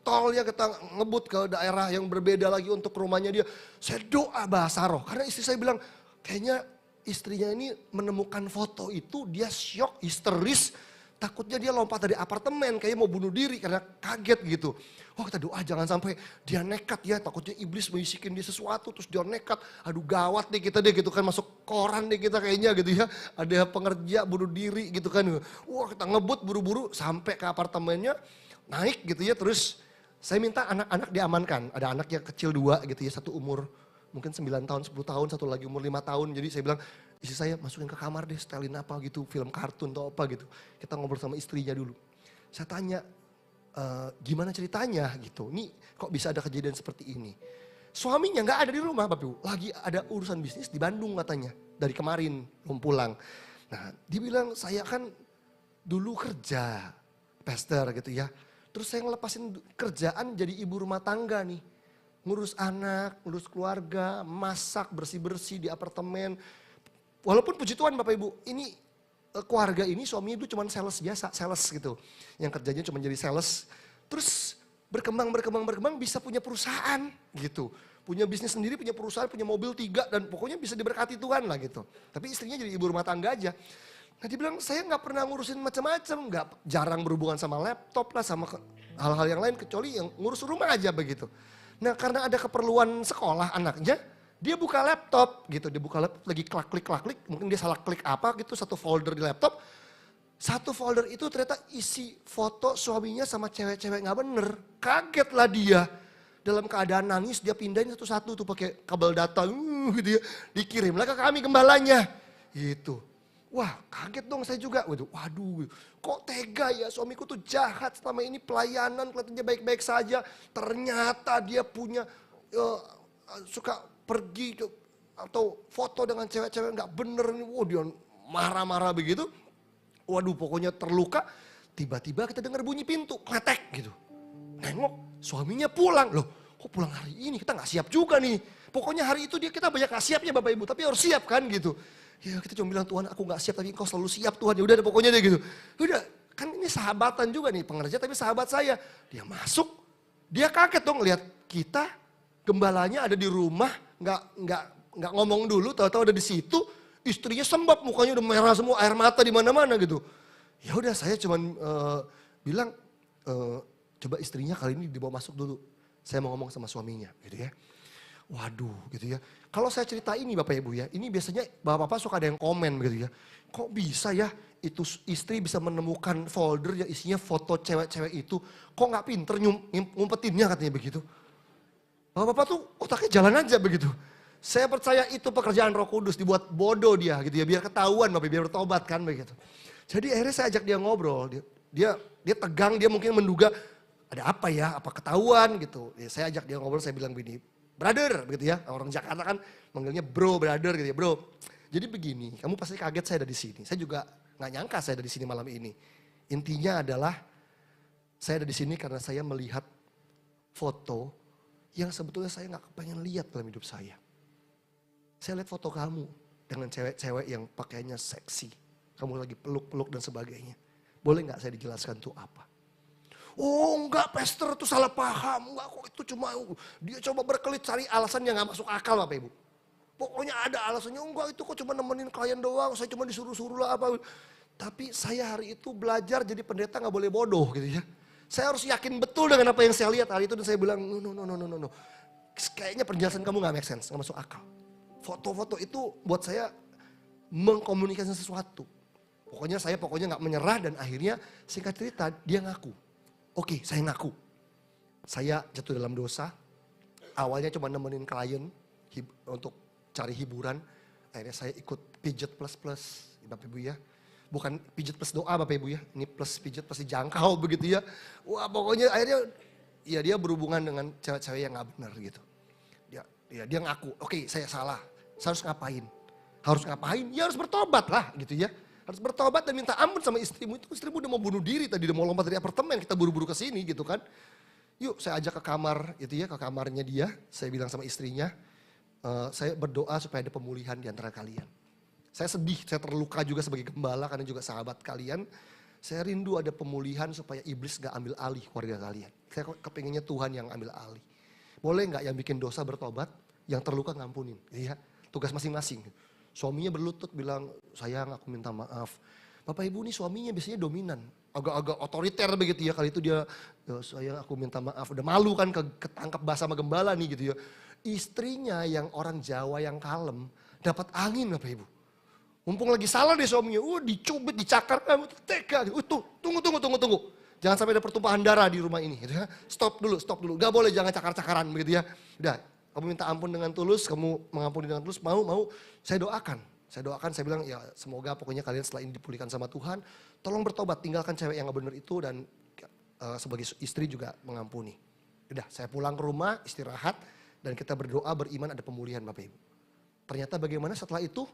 [SPEAKER 1] tolnya kita ngebut ke daerah yang berbeda lagi untuk ke rumahnya dia. Saya doa bahasa roh karena istri saya bilang kayaknya istrinya ini menemukan foto itu dia syok, histeris. Takutnya dia lompat dari apartemen kayaknya mau bunuh diri karena kaget gitu. Oh kita doa jangan sampai dia nekat ya, takutnya iblis membisikin dia sesuatu terus dia nekat. Aduh gawat nih kita deh gitu kan, masuk koran deh kita kayaknya gitu ya. Ada pengerja bunuh diri gitu kan. Wah kita ngebut buru-buru sampai ke apartemennya, naik gitu ya. Terus saya minta anak-anak diamankan. Ada anak yang kecil 2 gitu ya, satu umur mungkin 9 tahun, 10 tahun, satu lagi umur 5 tahun. Jadi saya bilang istri saya masukin ke kamar deh, setelin apa gitu, film kartun atau apa gitu. Kita ngobrol sama istrinya dulu. Saya tanya, gimana ceritanya gitu. Nih kok bisa ada kejadian seperti ini. Suaminya gak ada di rumah Bapak Ibu. Lagi ada urusan bisnis di Bandung katanya. Dari kemarin belum pulang. Nah dia bilang saya kan dulu kerja pastor gitu ya. Terus saya ngelepasin kerjaan jadi ibu rumah tangga nih. Ngurus anak, ngurus keluarga, masak, bersih-bersih di apartemen. Walaupun puji Tuhan Bapak Ibu, ini keluarga ini suami itu cuma sales biasa, sales gitu. Yang kerjanya cuma jadi sales. Terus berkembang bisa punya perusahaan gitu. Punya bisnis sendiri, punya perusahaan, punya mobil 3 dan pokoknya bisa diberkati Tuhan lah gitu. Tapi istrinya jadi ibu rumah tangga aja. Nah dia bilang saya gak pernah ngurusin macam-macam, jarang berhubungan sama laptop lah, sama hal-hal yang lain kecuali yang ngurus rumah aja begitu. Nah karena ada keperluan sekolah anaknya, dia buka laptop gitu, dia buka laptop lagi klik, mungkin dia salah klik apa gitu, satu folder di laptop. Satu folder itu ternyata isi foto suaminya sama cewek-cewek gak bener. Kagetlah dia. Dalam keadaan nangis dia pindahin satu-satu tuh pakai kabel data gitu ya. Dikirimlah ke kami gembalanya. Gitu. Wah kaget dong saya juga. Waduh kok tega ya suamiku tuh jahat selama ini pelayanan kelihatannya baik-baik saja. Ternyata dia punya suka pergi atau foto dengan cewek-cewek gak bener. Wah dia marah-marah begitu. Waduh pokoknya terluka. Tiba-tiba kita dengar bunyi pintu kletek gitu. Nengok suaminya pulang. Loh kok pulang hari ini kita gak siap juga nih. Pokoknya hari itu kita banyak gak siapnya Bapak Ibu. Tapi harus siap kan gitu. Ya kita cuma bilang Tuhan aku gak siap tapi engkau selalu siap Tuhan. Ya udah pokoknya deh gitu. Udah kan ini sahabatan juga nih pengerja tapi sahabat saya. Dia masuk. Dia kaget dong lihat kita gembalanya ada di rumah. Gak ngomong dulu tahu-tahu ada di situ. Istrinya sembab mukanya udah merah semua air mata di mana-mana gitu. Ya udah saya cuman bilang coba istrinya kali ini dibawa masuk dulu. Saya mau ngomong sama suaminya gitu ya. Waduh gitu ya. Kalau saya cerita ini Bapak Ibu ya, ini biasanya Bapak-Bapak suka ada yang komen gitu ya. Kok bisa ya itu istri bisa menemukan folder yang isinya foto cewek-cewek itu. Kok gak pinter ngumpetinnya katanya begitu. Bapak-Bapak tuh otaknya jalan aja begitu. Saya percaya itu pekerjaan Roh Kudus dibuat bodoh dia gitu ya. Biar ketahuan Bapak biar bertobat kan begitu. Jadi akhirnya saya ajak dia ngobrol. Dia tegang, dia mungkin menduga ada apa ya, apa ketahuan gitu. Ya, saya ajak dia ngobrol, saya bilang begini, brother begitu ya. Orang Jakarta kan manggilnya bro, brother gitu ya, bro. Jadi begini, kamu pasti kaget saya ada di sini. Saya juga gak nyangka saya ada di sini malam ini. Intinya adalah saya ada di sini karena saya melihat foto yang sebetulnya saya gak kepengen lihat dalam hidup saya. Saya lihat foto kamu dengan cewek-cewek yang pakaiannya seksi. Kamu lagi peluk-peluk dan sebagainya. Boleh gak saya dijelaskan itu apa? Oh enggak pastor itu salah paham. Enggak kok itu cuma dia coba berkelit cari alasan yang gak masuk akal Bapak Ibu. Pokoknya ada alasannya enggak itu kok cuma nemenin klien doang. Saya cuma disuruh-suruh lah apa. Tapi saya hari itu belajar jadi pendeta gak boleh bodoh gitu ya. Saya harus yakin betul dengan apa yang saya lihat hari itu dan saya bilang no. Kayaknya penjelasan kamu gak make sense, gak masuk akal. Foto-foto itu buat saya mengkomunikasikan sesuatu. Pokoknya saya gak menyerah dan akhirnya singkat cerita dia ngaku. Oke, saya ngaku. Saya jatuh dalam dosa. Awalnya cuma nemenin klien untuk cari hiburan. Akhirnya saya ikut pijet plus Bapak Ibu ya. Bukan pijet plus doa Bapak Ibu ya. Ini plus pijet plus dijangkau begitu ya. Wah pokoknya akhirnya ya dia berhubungan dengan cewek-cewek yang gak benar gitu. Dia ngaku, oke saya salah. Saya harus ngapain? Harus ngapain? Ya harus bertobat lah gitu ya. Harus bertobat dan minta ampun sama istrimu. Itu istrimu udah mau bunuh diri tadi, udah mau lompat dari apartemen. Kita buru-buru ke sini gitu kan. Yuk saya ajak ke kamar gitu ya, ke kamarnya dia. Saya bilang sama istrinya, saya berdoa supaya ada pemulihan di antara kalian. Saya sedih, saya terluka juga sebagai gembala karena juga sahabat kalian. Saya rindu ada pemulihan supaya iblis gak ambil alih keluarga kalian. Saya kepinginnya Tuhan yang ambil alih. Boleh gak yang bikin dosa bertobat, yang terluka ngampunin. Ya, tugas masing-masing. Suaminya berlutut bilang, sayang aku minta maaf. Bapak Ibu nih suaminya biasanya dominan. Agak-agak otoriter begitu ya. Kali itu dia, ya, sayang aku minta maaf. Udah malu kan ketangkap bahasa sama gembala nih gitu ya. Istrinya yang orang Jawa yang kalem, dapat angin Bapak Ibu. Mumpung lagi salah deh suaminya, dicubit, dicakar, tega. Tunggu. Jangan sampai ada pertumpahan darah di rumah ini. Gitu ya. Stop dulu. Gak boleh jangan cakar-cakaran begitu ya. Udah, kamu minta ampun dengan tulus, kamu mengampuni dengan tulus, mau. Saya doakan, saya bilang ya semoga pokoknya kalian setelah ini dipulihkan sama Tuhan. Tolong bertobat, tinggalkan cewek yang gak benar itu dan sebagai istri juga mengampuni. Udah, saya pulang ke rumah, istirahat. Dan kita berdoa, beriman ada pemulihan Bapak Ibu. Ternyata bagaimana setelah itu?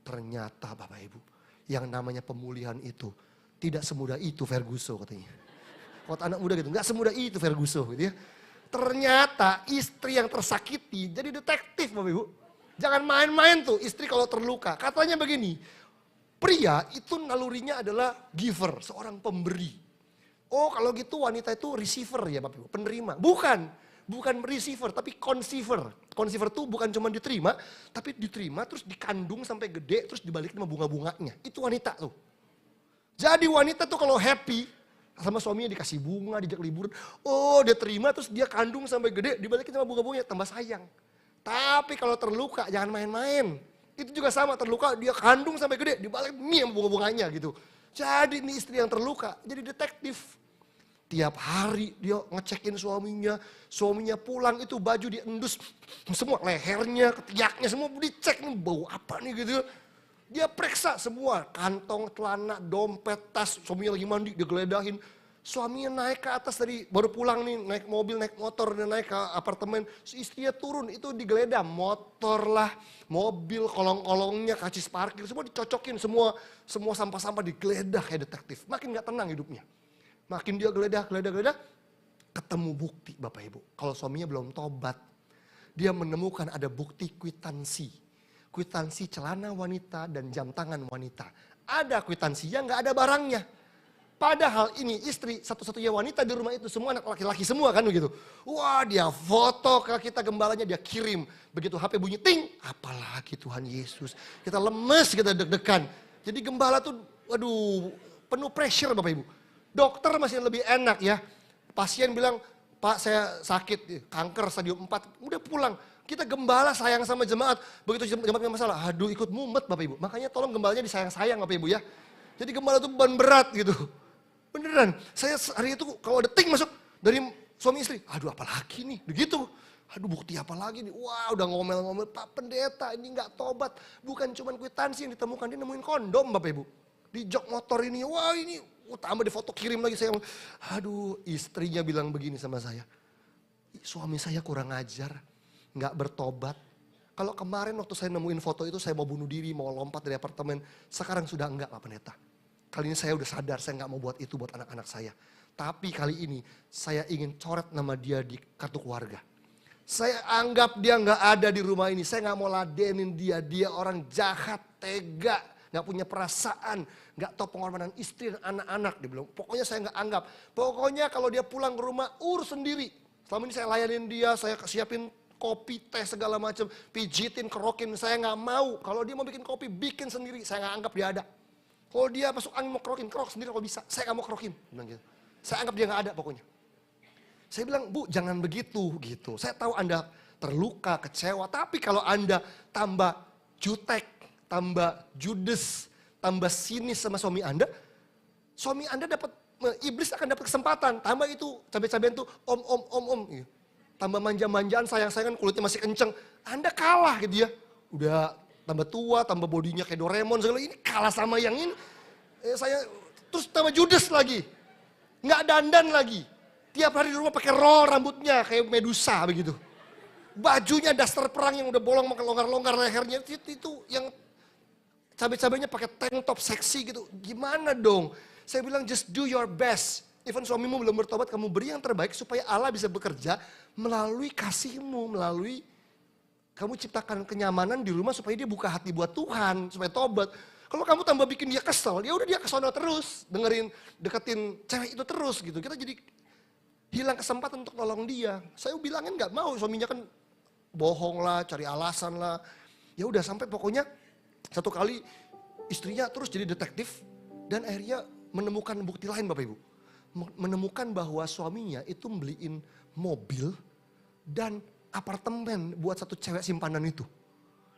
[SPEAKER 1] Ternyata Bapak Ibu, yang namanya pemulihan itu tidak semudah itu Ferguson katanya. Waktu anak muda gitu, gak semudah itu Ferguson gitu ya. Ternyata istri yang tersakiti jadi detektif Bapak Ibu. Jangan main-main tuh istri kalau terluka. Katanya begini, pria itu nalurinya adalah giver, seorang pemberi. Oh kalau gitu wanita itu receiver ya Bapak Ibu, penerima. Bukan receiver tapi conceiver. Conceiver tuh bukan cuma diterima, tapi diterima terus dikandung sampai gede terus dibalikin sama bunga-bunganya. Itu wanita tuh. Jadi wanita tuh kalau happy sama suaminya dikasih bunga, diajak liburan. Oh dia terima terus dia kandung sampai gede dibalikin sama bunga-bunganya tambah sayang. Tapi kalau terluka jangan main-main. Itu juga sama terluka dia kandung sampai gede dibalikin sama bunga-bunganya gitu. Jadi ini istri yang terluka jadi detektif. Tiap hari dia ngecekin suaminya pulang itu baju diendus semua lehernya, ketiaknya semua dicek nih bau apa nih gitu. Dia periksa semua kantong, celana, dompet, tas, suaminya lagi mandi dia geledahin. Suaminya naik ke atas tadi baru pulang nih naik mobil, naik motor dan naik ke apartemen. Si istrinya turun itu digeledah motor lah, mobil, kolong-kolongnya, kacis parkir semua dicocokin semua sampah-sampah digeledah kayak detektif. Makin gak tenang hidupnya. Makin dia geledah, ketemu bukti Bapak Ibu. Kalau suaminya belum tobat, dia menemukan ada bukti kwitansi. Kwitansi celana wanita dan jam tangan wanita. Ada kwitansinya, nggak ada barangnya. Padahal ini istri satu-satunya wanita di rumah itu semua anak laki-laki semua kan begitu. Wah dia foto ke kita gembalanya dia kirim. Begitu HP bunyi ting, apalagi Tuhan Yesus. Kita lemes, kita deg-degan. Jadi gembala tuh waduh penuh pressure Bapak Ibu. Dokter masih lebih enak ya. Pasien bilang, Pak saya sakit, kanker stadium 4, udah pulang. Kita gembala sayang sama jemaat. Begitu jemaat punya masalah, aduh ikut mumet Bapak Ibu. Makanya tolong gembalanya disayang-sayang Bapak Ibu ya. Jadi gembala itu beban berat gitu. Beneran, saya hari itu kalau ada ting masuk dari suami istri, aduh apalagi nih, begitu. Aduh bukti apa lagi nih, wah udah ngomel-ngomel, Pak Pendeta ini gak tobat. Bukan cuma kwitansi yang ditemukan, dia nemuin kondom Bapak Ibu. Di jok motor ini, wah ini tambah di foto kirim lagi saya. Aduh istrinya bilang begini sama saya. Suami saya kurang ajar, gak bertobat. Kalau kemarin waktu saya nemuin foto itu saya mau bunuh diri, mau lompat dari apartemen. Sekarang sudah enggak Pak Pendeta. Kali ini saya udah sadar saya gak mau buat itu buat anak-anak saya. Tapi kali ini saya ingin coret nama dia di kartu keluarga. Saya anggap dia gak ada di rumah ini. Saya gak mau ladenin dia. Dia orang jahat, tega, gak punya perasaan. Gak tahu pengorbanan istri dan anak-anak. Dia bilang, pokoknya saya gak anggap. Pokoknya kalau dia pulang ke rumah, urus sendiri. Selama ini saya layanin dia, saya siapin kopi, teh segala macam. Pijitin, kerokin, saya gak mau. Kalau dia mau bikin kopi, bikin sendiri. Saya gak anggap dia ada. Kalau dia masuk angin mau kerokin, kerok sendiri kalau bisa. Saya gak mau kerokin. Bilang gitu. Saya anggap dia gak ada pokoknya. Saya bilang, Bu jangan begitu gitu. Saya tahu Anda terluka, kecewa. Tapi kalau Anda tambah jutek, tambah judes, tambah sinis sama suami Anda dapat, iblis akan dapat kesempatan. Tambah itu, cabai-cabean tuh om. Gitu. Tambah manja-manjaan, sayang-sayangan, kulitnya masih kenceng. Anda kalah gitu ya. Udah tambah tua, tambah bodinya kayak Doraemon. Segala ini kalah sama yang ini. Terus tambah judes lagi. Nggak dandan lagi. Tiap hari di rumah pakai roll rambutnya kayak Medusa begitu. Bajunya daster perang yang udah bolong makan longgar-longgar lehernya. Itu yang cabai-cabainya pakai tank top seksi gitu. Gimana dong? Saya bilang just do your best. Even suamimu belum bertobat, kamu beri yang terbaik supaya Allah bisa bekerja melalui kasihmu, melalui kamu ciptakan kenyamanan di rumah supaya dia buka hati buat Tuhan, supaya tobat. Kalau kamu tambah bikin dia kesel, ya udah dia kesono terus, deketin cewek itu terus gitu. Kita jadi hilang kesempatan untuk nolong dia. Saya bilangin nggak mau, suaminya kan bohong lah, cari alasan lah. Ya udah sampai pokoknya satu kali istrinya terus jadi detektif dan akhirnya menemukan bukti lain Bapak Ibu. Menemukan bahwa suaminya itu beliin mobil dan apartemen buat satu cewek simpanan itu.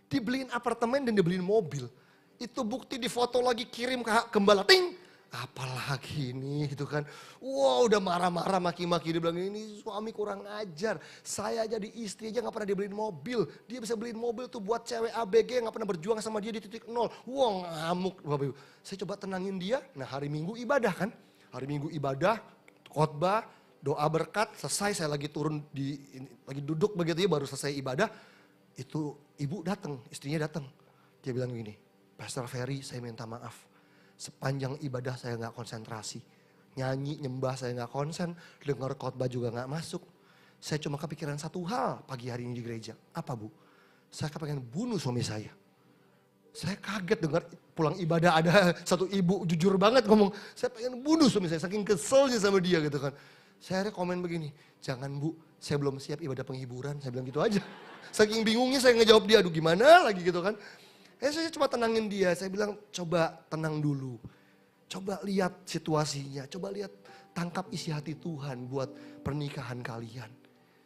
[SPEAKER 1] Dibeliin apartemen dan dibeliin mobil. Itu bukti di foto lagi kirim ke gembala, ting. Apalagi ini gitu kan. Wow udah marah-marah maki-maki. Dia bilang ini suami kurang ajar. Saya jadi istri aja gak pernah dibeliin mobil. Dia bisa beliin mobil tuh buat cewek ABG yang gak pernah berjuang sama dia di titik nol. Wow ngamuk Bapak Ibu. Saya coba tenangin dia. Nah hari Minggu ibadah kan. Hari Minggu ibadah, khotbah, doa berkat. Selesai saya lagi turun lagi duduk begitu ya baru selesai ibadah. Itu ibu datang, istrinya datang. Dia bilang gini, Pastor Ferry saya minta maaf. Sepanjang ibadah saya gak konsentrasi. Nyanyi, nyembah saya gak konsen. Dengar khotbah juga gak masuk. Saya cuma kepikiran satu hal pagi hari ini di gereja. Apa Bu? Saya kepengen bunuh suami saya. Saya kaget dengar pulang ibadah ada satu ibu jujur banget ngomong. Saya pengen bunuh suami saya. Saking keselnya sama dia gitu kan. Saya akhirnya komen begini. Jangan Bu, saya belum siap ibadah penghiburan. Saya bilang gitu aja. Saking bingungnya saya ngejawab dia. Aduh gimana lagi gitu kan. Saya coba tenangin dia, saya bilang coba tenang dulu. Coba lihat situasinya, coba lihat tangkap isi hati Tuhan buat pernikahan kalian.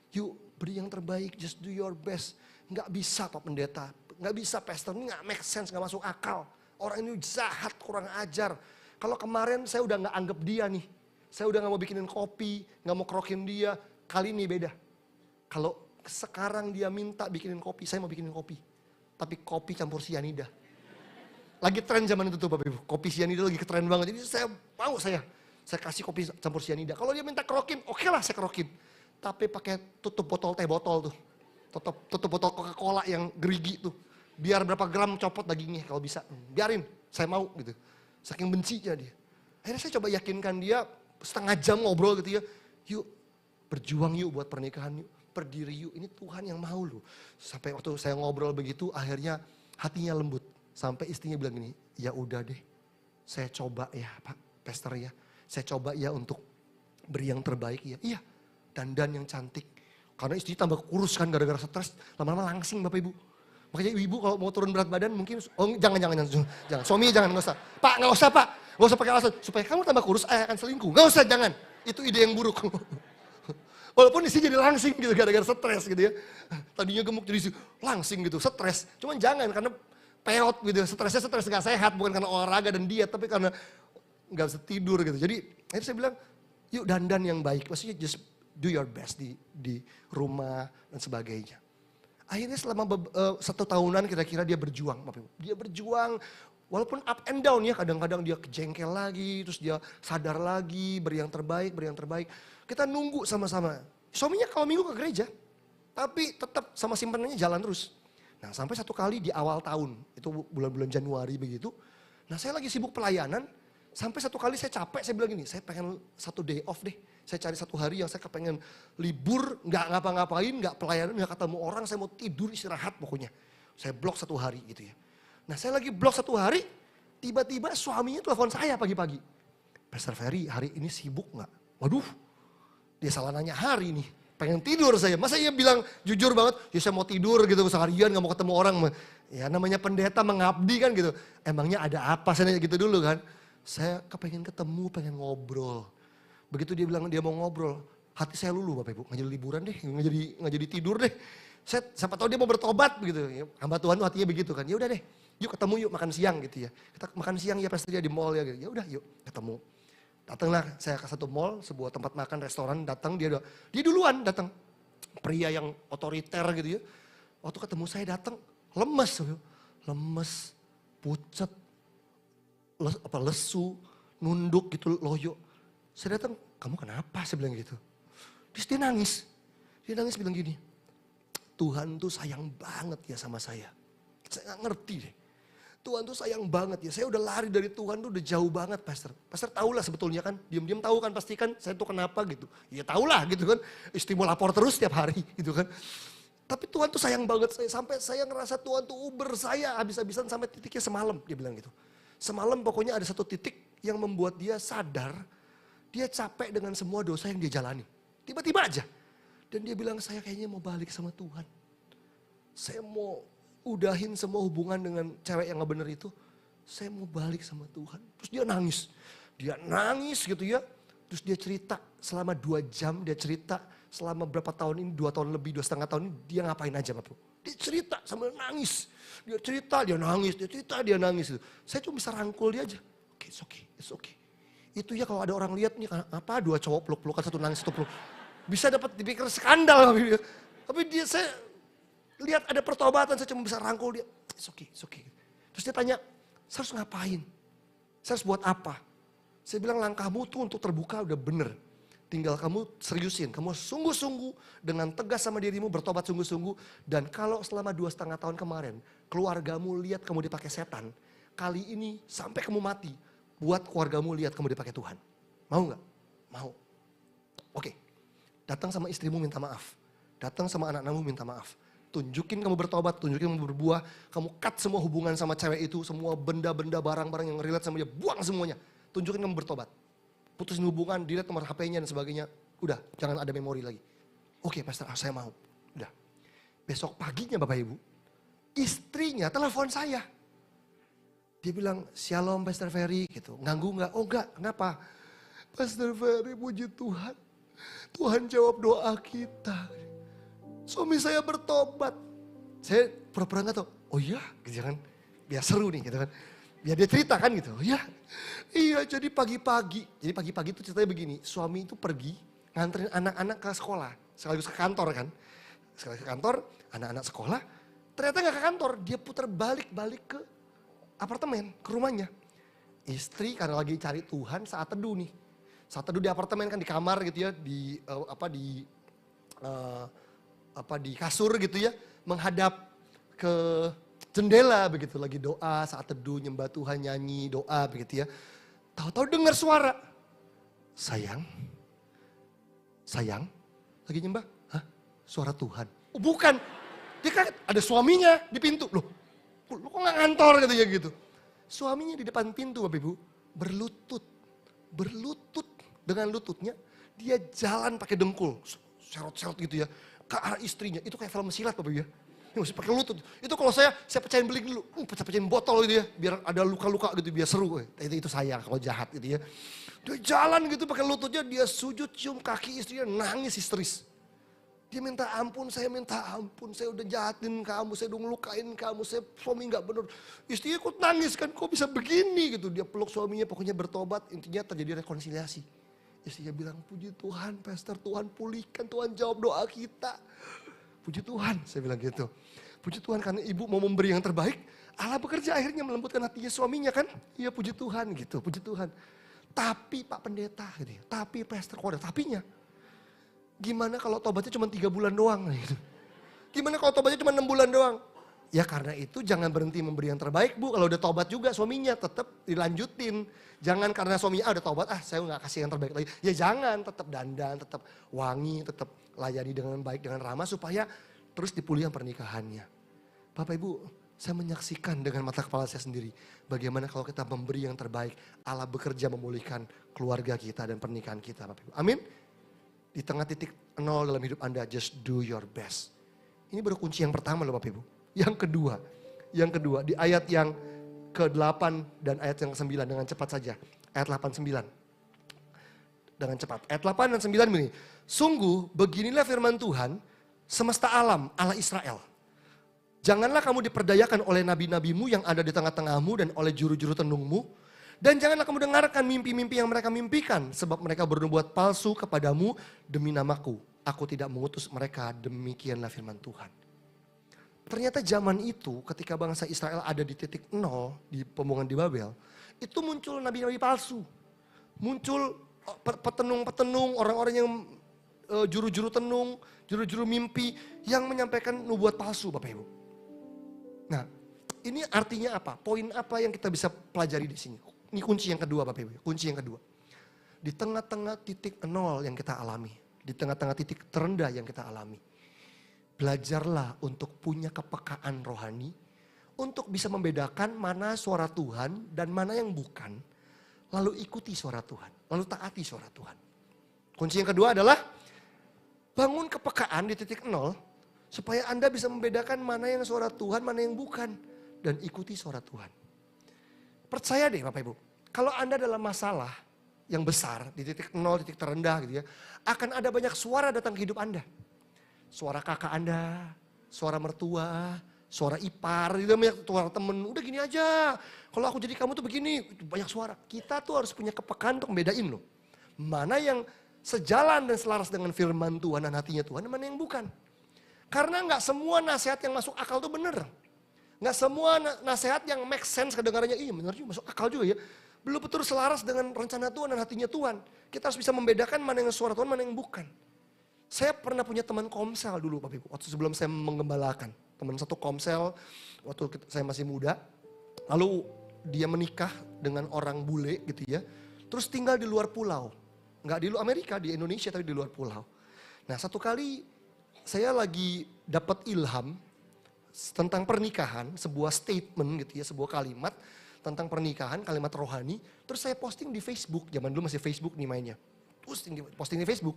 [SPEAKER 1] Yuk beri yang terbaik, just do your best. Nggak bisa Pak Pendeta, nggak bisa Pastor, ini nggak make sense, nggak masuk akal. Orang ini jahat, kurang ajar. Kalau kemarin saya udah nggak anggap dia nih. Saya udah nggak mau bikinin kopi, nggak mau kerokin dia. Kali ini beda. Kalau sekarang dia minta bikinin kopi, saya mau bikinin kopi. Tapi kopi campur sianida. Lagi tren zaman itu tuh Bapak Ibu. Kopi sianida lagi keren banget. Jadi saya kasih kopi campur sianida. Kalau dia minta kerokin, oke lah saya kerokin. Tapi pakai tutup botol teh botol tuh. Tutup botol Coca-Cola yang gerigi tuh. Biar berapa gram copot dagingnya kalau bisa. Biarin, saya mau gitu. Saking bencinya dia. Akhirnya saya coba yakinkan dia setengah jam ngobrol gitu ya. Yuk berjuang yuk buat pernikahan yuk. Berdiri yuk, ini Tuhan yang mau loh. Sampai waktu saya ngobrol begitu, akhirnya hatinya lembut. Sampai istrinya bilang gini, ya udah deh, saya coba ya Pak Pastor ya. Saya coba ya untuk beri yang terbaik ya. Iya, dandan yang cantik. Karena istri tambah kurus kan gara-gara stres, lama-lama langsing Bapak Ibu. Makanya ibu kalau mau turun berat badan mungkin, jangan. Suami jangan, nggak usah. Pak, nggak usah Pak, nggak usah pakai alasan. Supaya kamu tambah kurus, akan selingkuh. Nggak usah, jangan. Itu ide yang buruk. Walaupun isi jadi langsing gitu gara-gara stres gitu ya. Tadinya gemuk jadi langsing gitu, stres. Cuman jangan karena peot gitu, stresnya stres gak sehat. Bukan karena olahraga dan diet, tapi karena gak bisa tidur gitu. Jadi akhirnya saya bilang, yuk dandan yang baik. Maksudnya just do your best di rumah dan sebagainya. Akhirnya selama 1 tahunan kira-kira dia berjuang. Dia berjuang walaupun up and down ya. Kadang-kadang dia kejengkel lagi, terus dia sadar lagi, beri yang terbaik. Kita nunggu sama-sama. Suaminya kalau minggu ke gereja, tapi tetap sama simpanannya jalan terus. Nah sampai satu kali di awal tahun, itu bulan-bulan Januari begitu. Nah saya lagi sibuk pelayanan, sampai satu kali saya capek, saya bilang gini, saya pengen 1 day off deh. Saya cari 1 hari yang saya kepengen libur, gak ngapa-ngapain, gak pelayanan, gak ketemu orang, saya mau tidur istirahat pokoknya. Saya blok 1 hari gitu ya. Nah saya lagi blok 1 hari, tiba-tiba suaminya telepon saya pagi-pagi. Pastor Ferry hari ini sibuk gak? Waduh. Dia salah nanya hari nih. pengen tidur saya. Masa ia bilang jujur banget, ya saya mau tidur gitu seharian gak mau ketemu orang. Ya namanya pendeta mengabdi kan gitu. Emangnya ada apa, saya nanya gitu dulu kan. Saya kepengen ketemu, pengen ngobrol. Begitu dia bilang dia mau ngobrol, hati saya luluh Bapak Ibu, nggak jadi liburan deh, nggak jadi tidur deh. Saya siapa tahu dia mau bertobat begitu. Hamba Tuhan tuh hatinya begitu kan. Ya udah deh, yuk ketemu yuk makan siang gitu ya. Kita makan siang ya pasti dia di mall ya gitu. Ya udah yuk ketemu. Datanglah saya ke satu mall, sebuah tempat makan restoran, datang dia duluan datang. Pria yang otoriter gitu ya. Waktu ketemu saya datang lemes, pucet, lesu, nunduk gitu loyo. Saya datang, kamu kenapa? Saya bilang gitu. Terus dia nangis bilang gini, Tuhan tuh sayang banget ya sama saya. Saya gak ngerti deh. Tuhan tuh sayang banget ya. Saya udah lari dari Tuhan tuh udah jauh banget Pastor. Pastor tahulah sebetulnya kan. Diam-diam tahu kan pasti kan saya tuh kenapa gitu. Ya tahulah gitu kan. Istimewa lapor terus setiap hari gitu kan. Tapi Tuhan tuh sayang banget saya. Sampai saya ngerasa Tuhan tuh uber saya habis-habisan sampai titiknya semalam. Dia bilang gitu. Semalam pokoknya ada satu titik yang membuat dia sadar. Dia capek dengan semua dosa yang dia jalani. Tiba-tiba aja. Dan dia bilang saya kayaknya mau balik sama Tuhan. Saya mau udahin semua hubungan dengan cewek yang gak bener itu. Saya mau balik sama Tuhan. Terus dia nangis. Dia nangis gitu ya. Terus dia cerita selama 2 jam dia cerita. Selama berapa tahun ini, 2 tahun lebih, 2,5 tahun ini dia ngapain aja Bapak. Dia cerita sambil nangis. Dia cerita, dia nangis, dia cerita, dia nangis. Saya cuma bisa rangkul dia aja. Oke, it's okay. Itu ya kalau ada orang lihat nih, apa 2 cowok peluk-pelukan, 1 nangis, 1 peluk. Bisa dapat dipikir skandal. Tapi saya lihat ada pertobatan, saya cuma bisa rangkul dia. It's okay. Terus dia tanya, saya harus ngapain? Saya harus buat apa? Saya bilang langkahmu tuh untuk terbuka udah bener. Tinggal kamu seriusin, kamu sungguh-sungguh dengan tegas sama dirimu, bertobat sungguh-sungguh. Dan kalau selama 2,5 tahun kemarin, keluargamu lihat kamu dipakai setan. Kali ini sampai kamu mati, buat keluargamu lihat kamu dipakai Tuhan. Mau gak? Mau. Oke. Datang sama istrimu minta maaf. Datang sama anak-anakmu minta maaf. Tunjukin kamu bertobat, tunjukin kamu berbuah. Kamu cut semua hubungan sama cewek itu. Semua benda-benda, barang-barang yang relate sama dia. Buang semuanya. Tunjukin kamu bertobat. Putusin hubungan, delete nomor HP-nya dan sebagainya. Udah, jangan ada memori lagi. Oke Pastor, saya mau. Udah. Besok paginya Bapak Ibu, istrinya telepon saya. Dia bilang, Shalom Pastor Ferry gitu. Ganggu gak? Oh enggak, kenapa? Pastor Ferry, puji Tuhan. Tuhan jawab doa kita. Suami saya bertobat. Saya pura-pura gak tahu. Oh iya, gitu kan. Biar seru nih gitu kan. Biar dia cerita kan gitu. Iya jadi pagi-pagi. Jadi pagi-pagi itu ceritanya begini. Suami itu pergi nganterin anak-anak ke sekolah. Sekaligus ke kantor kan. Sekaligus ke kantor, anak-anak sekolah. Ternyata gak ke kantor. Dia putar balik ke apartemen, ke rumahnya. Istri karena lagi cari Tuhan saat teduh nih. Saat teduh di apartemen kan di kamar gitu ya, di kasur gitu ya, menghadap ke jendela begitu, lagi doa saat teduh, nyembah Tuhan, nyanyi, doa begitu ya. Tahu-tahu dengar suara, sayang, lagi nyembah, hah? Suara Tuhan? Oh bukan, dia kan ada suaminya di pintu, loh kok gak ngantor katanya gitu. Suaminya di depan pintu Bapak Ibu, berlutut dengan lututnya, dia jalan pakai dengkul, serot-serot gitu ya, ke arah istrinya. Itu kayak film silat Bapak ya. Ini mesti pakai lutut. Itu kalau saya pecahin beling dulu, pecah-pecahin botol gitu ya, biar ada luka-luka gitu, biar seru. Itu saya kalau jahat gitu ya. Dia jalan gitu pakai lututnya, dia sujud cium kaki istrinya, nangis histeris. Dia minta ampun, saya udah jahatin kamu, saya udah ngelukain kamu, saya suami gak bener. Istrinya kok nangis kan, kok bisa begini gitu. Dia peluk suaminya, pokoknya bertobat, intinya terjadi rekonsiliasi. Istrinya bilang, puji Tuhan Pastor, Tuhan pulihkan, Tuhan jawab doa kita. Puji Tuhan, saya bilang gitu. Puji Tuhan karena ibu mau memberi yang terbaik, Allah bekerja akhirnya melembutkan hatinya suaminya kan. Iya puji Tuhan gitu, puji Tuhan. Tapi Pak Pendeta gitu ya, tapi Pastor kok ada tapinya. Gimana kalau tobatnya cuma 3 bulan doang gitu. Gimana kalau tobatnya cuma 6 bulan doang? Ya karena itu jangan berhenti memberi yang terbaik Bu. Kalau udah tobat juga suaminya tetap dilanjutin. Jangan karena suaminya udah tobat, saya gak kasih yang terbaik lagi. Ya jangan, tetap dandan, tetap wangi, tetap layani dengan baik, dengan ramah supaya terus dipulihkan pernikahannya. Bapak Ibu, saya menyaksikan dengan mata kepala saya sendiri. Bagaimana kalau kita memberi yang terbaik, Allah bekerja memulihkan keluarga kita dan pernikahan kita Bapak Ibu. Amin. Di tengah titik nol dalam hidup Anda, just do your best. Ini baru kunci yang pertama loh Bapak Ibu. Yang kedua di ayat yang ke-8 dan ayat yang ke-9 dengan cepat saja. Ayat 8-9. Dengan cepat. Ayat 8 dan 9 begini. Sungguh beginilah firman Tuhan, semesta alam, Allah Israel. Janganlah kamu diperdayakan oleh nabi-nabimu yang ada di tengah-tengahmu dan oleh juru-juru tenungmu. Dan janganlah kamu dengarkan mimpi-mimpi yang mereka mimpikan. Sebab mereka bernubuat palsu kepadamu demi namaku. Aku tidak mengutus mereka, demikianlah firman Tuhan. Ternyata zaman itu ketika bangsa Israel ada di titik nol di pembuangan di Babel. Itu muncul nabi-nabi palsu. Muncul petenung-petenung, orang-orang yang juru-juru tenung, juru-juru mimpi yang menyampaikan nubuat palsu Bapak Ibu. Nah, ini artinya apa? Poin apa yang kita bisa pelajari di sini? Ini kunci yang kedua Bapak Ibu, kunci yang kedua. Di tengah-tengah titik nol yang kita alami, di tengah-tengah titik terendah yang kita alami, belajarlah untuk punya kepekaan rohani, untuk bisa membedakan mana suara Tuhan dan mana yang bukan, lalu ikuti suara Tuhan, lalu taati suara Tuhan. Kunci yang kedua adalah bangun kepekaan di titik nol, supaya Anda bisa membedakan mana yang suara Tuhan, mana yang bukan. Dan ikuti suara Tuhan. Percaya deh Bapak Ibu, kalau Anda dalam masalah yang besar, di titik nol, titik terendah gitu ya, akan ada banyak suara datang ke hidup Anda. Suara kakak Anda, suara mertua, suara ipar, gitu, banyak suara temen, udah gini aja. Kalau aku jadi kamu tuh begini, banyak suara. Kita tuh harus punya kepekaan untuk membedain loh. Mana yang sejalan dan selaras dengan firman Tuhan dan hatinya Tuhan, dan mana yang bukan. Karena nggak semua nasihat yang masuk akal tuh bener. Nggak semua nasihat yang make sense kedengarannya, iya bener juga masuk akal juga ya. Belum betul selaras dengan rencana Tuhan dan hatinya Tuhan. Kita harus bisa membedakan mana yang suara Tuhan, mana yang bukan. Saya pernah punya teman komsel dulu Bapak Ibu, waktu sebelum saya menggembalakan. Teman satu komsel, waktu saya masih muda. Lalu dia menikah dengan orang bule gitu ya. Terus tinggal di luar pulau. Nggak di Amerika, di Indonesia tapi di luar pulau. Nah satu kali saya lagi dapat ilham tentang pernikahan, sebuah statement gitu ya, sebuah kalimat tentang pernikahan, kalimat rohani. Terus saya posting di Facebook, zaman dulu masih Facebook nih mainnya. Posting di Facebook.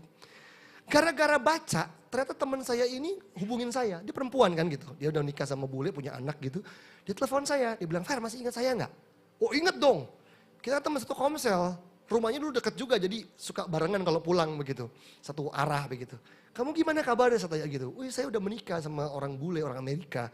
[SPEAKER 1] Gara-gara baca, ternyata teman saya ini hubungin saya, dia perempuan kan gitu. Dia udah nikah sama bule, punya anak gitu. Dia telepon saya, dia bilang, Fer masih ingat saya nggak? Oh inget dong, kita teman satu komsel. Rumahnya dulu deket juga, jadi suka barengan kalau pulang begitu. Satu arah begitu. Kamu gimana kabarnya? Saya tanya gitu. Wih saya udah menikah sama orang bule, orang Amerika.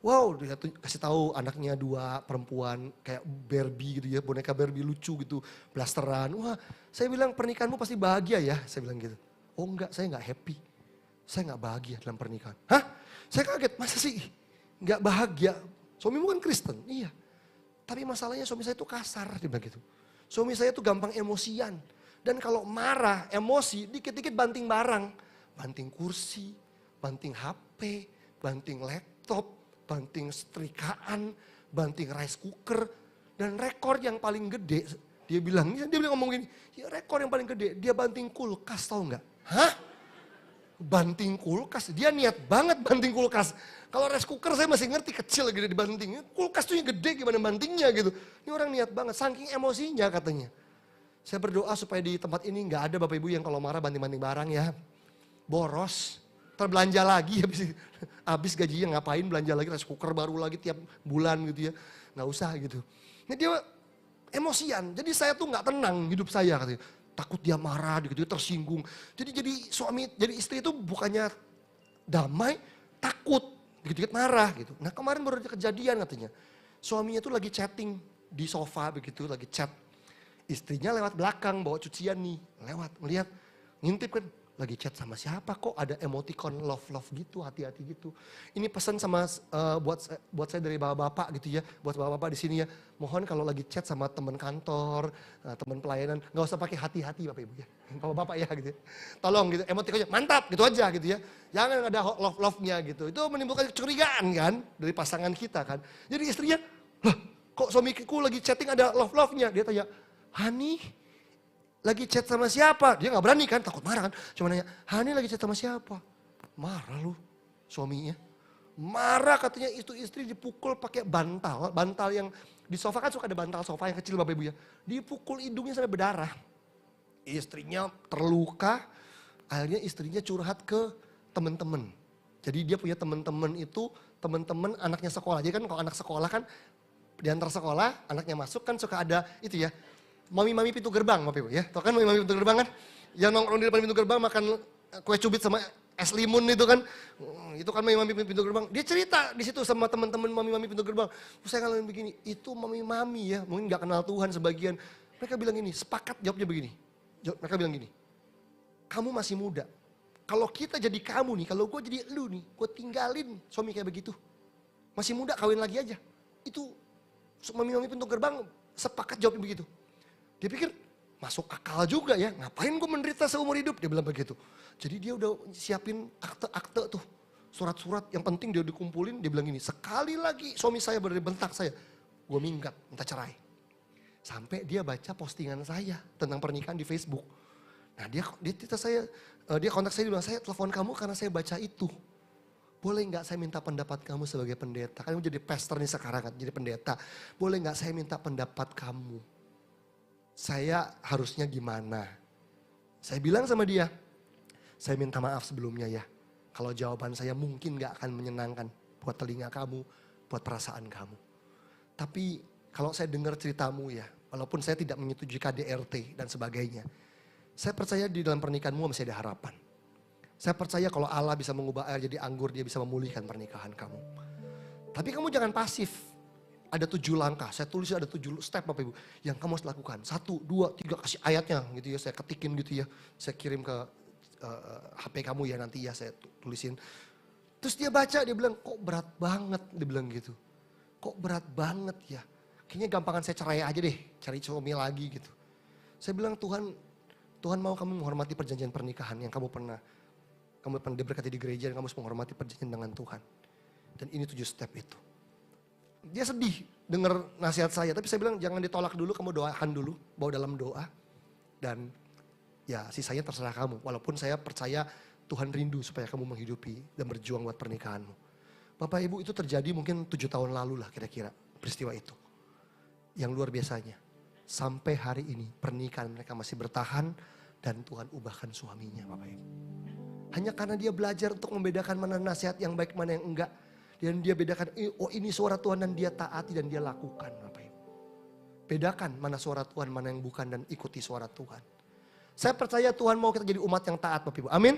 [SPEAKER 1] Wow, dia kasih tahu anaknya 2 perempuan kayak Barbie gitu ya, boneka Barbie lucu gitu, blasteran. Wah, saya bilang pernikahanmu pasti bahagia ya, saya bilang gitu. Oh enggak, saya enggak happy. Saya enggak bahagia dalam pernikahan. Hah? Saya kaget, masa sih enggak bahagia? Suamimu kan Kristen? Iya. Tapi masalahnya suami saya itu kasar, dia bilang gitu. Suami saya tuh gampang emosian. Dan kalau marah, emosi, dikit-dikit banting barang. Banting kursi, banting HP, banting laptop, banting setrikaan, banting rice cooker. Dan rekor yang paling gede, dia bilang ngomong gini, ya rekor yang paling gede, dia banting kulkas tau gak? Hah? Banting kulkas, dia niat banget banting kulkas. Kalau rice cooker saya masih ngerti kecil gede dibanting. Kulkas tuh yang gede gimana bantingnya gitu. Ini orang niat banget, saking emosinya katanya. Saya berdoa supaya di tempat ini gak ada Bapak Ibu yang kalau marah banting-banting barang ya. Boros, terbelanja lagi habis gajinya ngapain belanja lagi rice cooker baru lagi tiap bulan gitu ya. Gak usah gitu. Ini dia emosian, jadi saya tuh gak tenang hidup saya katanya. Takut dia marah, dia tersinggung. Jadi suami, jadi istri itu bukannya damai, takut. Dikit-dikit marah gitu. Nah kemarin baru ada kejadian katanya. Suaminya tuh lagi chatting di sofa begitu, lagi chat. Istrinya lewat belakang bawa cucian nih. Lewat, melihat, ngintip kan. Lagi chat sama siapa kok ada emoticon love gitu, hati-hati gitu. Ini pesan sama buat saya dari bapak-bapak gitu ya, buat bapak-bapak di sini ya. Mohon kalau lagi chat sama teman kantor, teman pelayanan, nggak usah pakai hati-hati Bapak Ibu ya. Bapak-bapak ya gitu. Ya. Tolong gitu, emoticonnya mantap gitu aja gitu ya. Jangan ada love-nya gitu. Itu menimbulkan kecurigaan kan dari pasangan kita kan. Jadi istrinya, "Lah, kok suamiku lagi chatting ada love-nya?" Dia tanya, "Hani, lagi chat sama siapa?" Dia gak berani kan, takut marah kan. Cuma nanya, "Hani lagi chat sama siapa?" Marah lu suaminya. Marah katanya itu istri dipukul pakai bantal. Bantal yang di sofa kan suka ada bantal sofa yang kecil Bapak Ibu ya. Dipukul hidungnya sampai berdarah. Istrinya terluka, Akhirnya istrinya curhat ke teman-teman. Jadi dia punya teman-teman itu, teman-teman anaknya sekolah. Jadi kan kalau anak sekolah kan, di antar sekolah, anaknya masuk kan suka ada itu ya, mami-mami pintu gerbang, Bapak Ibu ya. Tahu kan mami-mami pintu gerbang kan? Yang nongkrong di depan pintu gerbang makan kue cubit sama es limun itu kan. Itu kan mami-mami pintu gerbang. Dia cerita di situ sama teman-teman mami-mami pintu gerbang. Saya ngalamin begini, itu mami-mami ya, mungkin gak kenal Tuhan sebagian. Mereka bilang gini, sepakat jawabnya begini. Mereka bilang gini, kamu masih muda. Kalau kita jadi kamu nih, kalau gue jadi elu nih, gue tinggalin suami kayak begitu. Masih muda kawin lagi aja. Itu mami-mami pintu gerbang sepakat jawabnya begitu. Dia pikir masuk akal juga ya, ngapain gue menderita seumur hidup, dia bilang begitu. Jadi dia udah siapin akte-akte tuh, surat-surat yang penting dia dikumpulin, dia bilang gini, sekali lagi suami saya bentak saya, gue minggat, minta cerai. Sampai dia baca postingan saya tentang pernikahan di Facebook. Nah dia kontak saya, dia bilang, saya telepon kamu karena saya baca itu. Boleh nggak saya minta pendapat kamu sebagai pendeta? Kamu jadi pastor nih sekarang kan, jadi pendeta. Boleh nggak saya minta pendapat kamu? Saya harusnya gimana? Saya bilang sama dia, saya minta maaf sebelumnya ya. Kalau jawaban saya mungkin nggak akan menyenangkan buat telinga kamu, buat perasaan kamu. Tapi kalau saya dengar ceritamu ya, walaupun saya tidak menyetujui KDRT dan sebagainya. Saya percaya di dalam pernikahanmu masih ada harapan. Saya percaya kalau Allah bisa mengubah air jadi anggur, dia bisa memulihkan pernikahan kamu. Tapi kamu jangan pasif. Ada 7 langkah, saya tulis ada 7 step Bapak Ibu. Yang kamu harus lakukan. 1, 2, 3 kasih ayatnya gitu ya. Saya ketikin gitu ya. Saya kirim ke HP kamu ya nanti ya saya tulisin. Terus dia baca, dia bilang kok berat banget. Dia bilang gitu. Kok berat banget ya. Kayaknya gampangan saya cerai aja deh. Cari suami lagi gitu. Saya bilang Tuhan mau kamu menghormati perjanjian pernikahan yang kamu pernah diberkati di gereja dan kamu harus menghormati perjanjian dengan Tuhan. Dan ini 7 step itu. Dia sedih dengar nasihat saya, tapi saya bilang jangan ditolak dulu, kamu doakan dulu, bawa dalam doa. Dan ya sisanya terserah kamu, walaupun saya percaya Tuhan rindu supaya kamu menghidupi dan berjuang buat pernikahanmu. Bapak Ibu itu terjadi mungkin 7 tahun lalu lah kira-kira peristiwa itu. Yang luar biasanya, sampai hari ini pernikahan mereka masih bertahan dan Tuhan ubahkan suaminya Bapak Ibu. Hanya karena dia belajar untuk membedakan mana nasihat yang baik, mana yang enggak. Dan dia bedakan, oh ini suara Tuhan dan dia taati dan dia lakukan Bapak Ibu. Bedakan mana suara Tuhan, mana yang bukan dan ikuti suara Tuhan. Saya percaya Tuhan mau kita jadi umat yang taat Bapak Ibu, amin.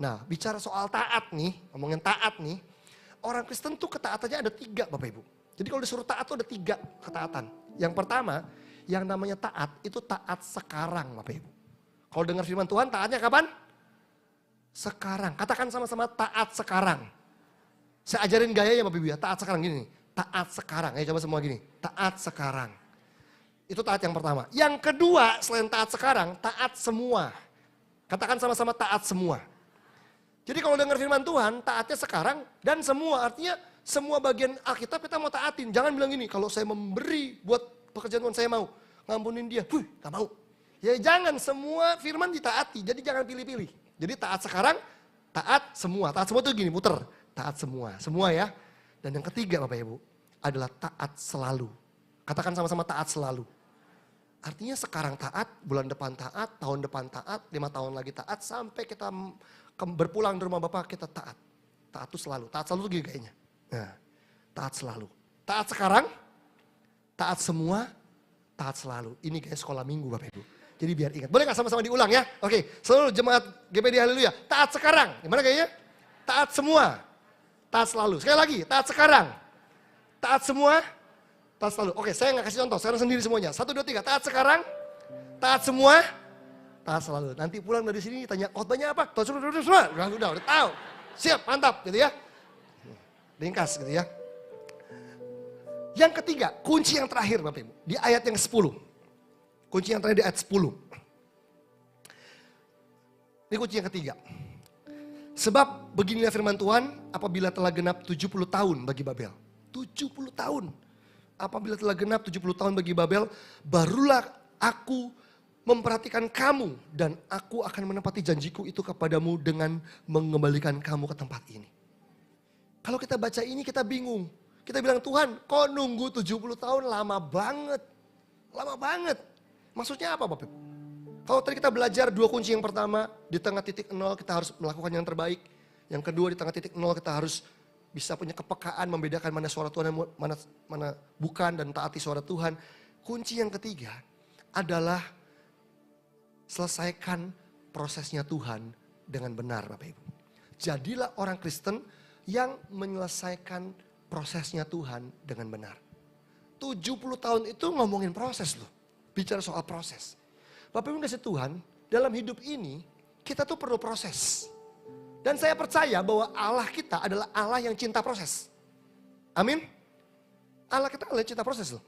[SPEAKER 1] Nah bicara soal taat nih, ngomongin taat nih. Orang Kristen tuh ketaatannya ada 3 Bapak Ibu. Jadi kalau disuruh taat tuh ada 3 ketaatan. Yang pertama, yang namanya taat itu taat sekarang Bapak Ibu. Kalau dengar firman Tuhan taatnya kapan? Sekarang. Katakan sama-sama taat sekarang. Saya ajarin gayanya Bapak Ibu ya, taat sekarang gini nih. Taat sekarang, ayo coba semua gini. Taat sekarang. Itu taat yang pertama. Yang kedua selain taat sekarang, taat semua. Katakan sama-sama taat semua. Jadi kalau dengar firman Tuhan, taatnya sekarang dan semua. Artinya semua bagian Alkitab kita mau taatin. Jangan bilang gini, kalau saya memberi buat pekerjaan Tuhan saya mau. Ngampunin dia, gak mau. Ya jangan, semua firman ditaati, jadi jangan pilih-pilih. Jadi taat sekarang, taat semua. Taat semua tuh gini, muter. Taat semua ya. Dan yang ketiga Bapak Ibu, adalah taat selalu. Katakan sama-sama taat selalu. Artinya sekarang taat, bulan depan taat, tahun depan taat, 5 tahun lagi taat, sampai kita berpulang di rumah Bapak kita taat. Taat itu selalu, taat selalu tuh gini kayaknya. Nah, taat selalu. Taat sekarang, taat semua, taat selalu. Ini kayak sekolah minggu Bapak Ibu. Jadi biar ingat. Boleh gak sama-sama diulang ya? Oke, seluruh jemaat GPD Haleluya. Taat sekarang. Gimana kayaknya? Taat semua. Taat selalu. Sekali lagi, taat sekarang. Taat semua, taat selalu. Oke, saya gak kasih contoh, sekarang sendiri semuanya. 1, 2, 3, taat sekarang, taat semua, taat selalu. Nanti pulang dari sini tanya, khotbahnya apa? Udah tahu. Siap, mantap gitu ya. Ringkas gitu ya. Yang ketiga, kunci yang terakhir Bapak Ibu. Di ayat yang 10. Kunci yang terakhir di ayat 10. Ini kunci yang ketiga. Sebab beginilah firman Tuhan, apabila telah genap 70 tahun bagi Babel. 70 tahun. Apabila telah genap 70 tahun bagi Babel, barulah aku memperhatikan kamu dan aku akan menepati janjiku itu kepadamu dengan mengembalikan kamu ke tempat ini. Kalau kita baca ini kita bingung. Kita bilang Tuhan kok nunggu 70 tahun lama banget. Lama banget. Maksudnya apa Bapak Ibu? Kalau tadi kita belajar 2 kunci yang pertama, di tengah titik nol kita harus melakukan yang terbaik. Yang kedua di tengah titik nol kita harus bisa punya kepekaan membedakan mana suara Tuhan dan mana bukan dan taati suara Tuhan. Kunci yang ketiga adalah selesaikan prosesnya Tuhan dengan benar Bapak Ibu. Jadilah orang Kristen yang menyelesaikan prosesnya Tuhan dengan benar. 70 tahun itu ngomongin proses loh. Bicara soal proses. Bapak Ibu kasih Tuhan, dalam hidup ini kita tuh perlu proses. Dan saya percaya bahwa Allah kita adalah Allah yang cinta proses. Amin. Allah kita adalah cinta proses loh.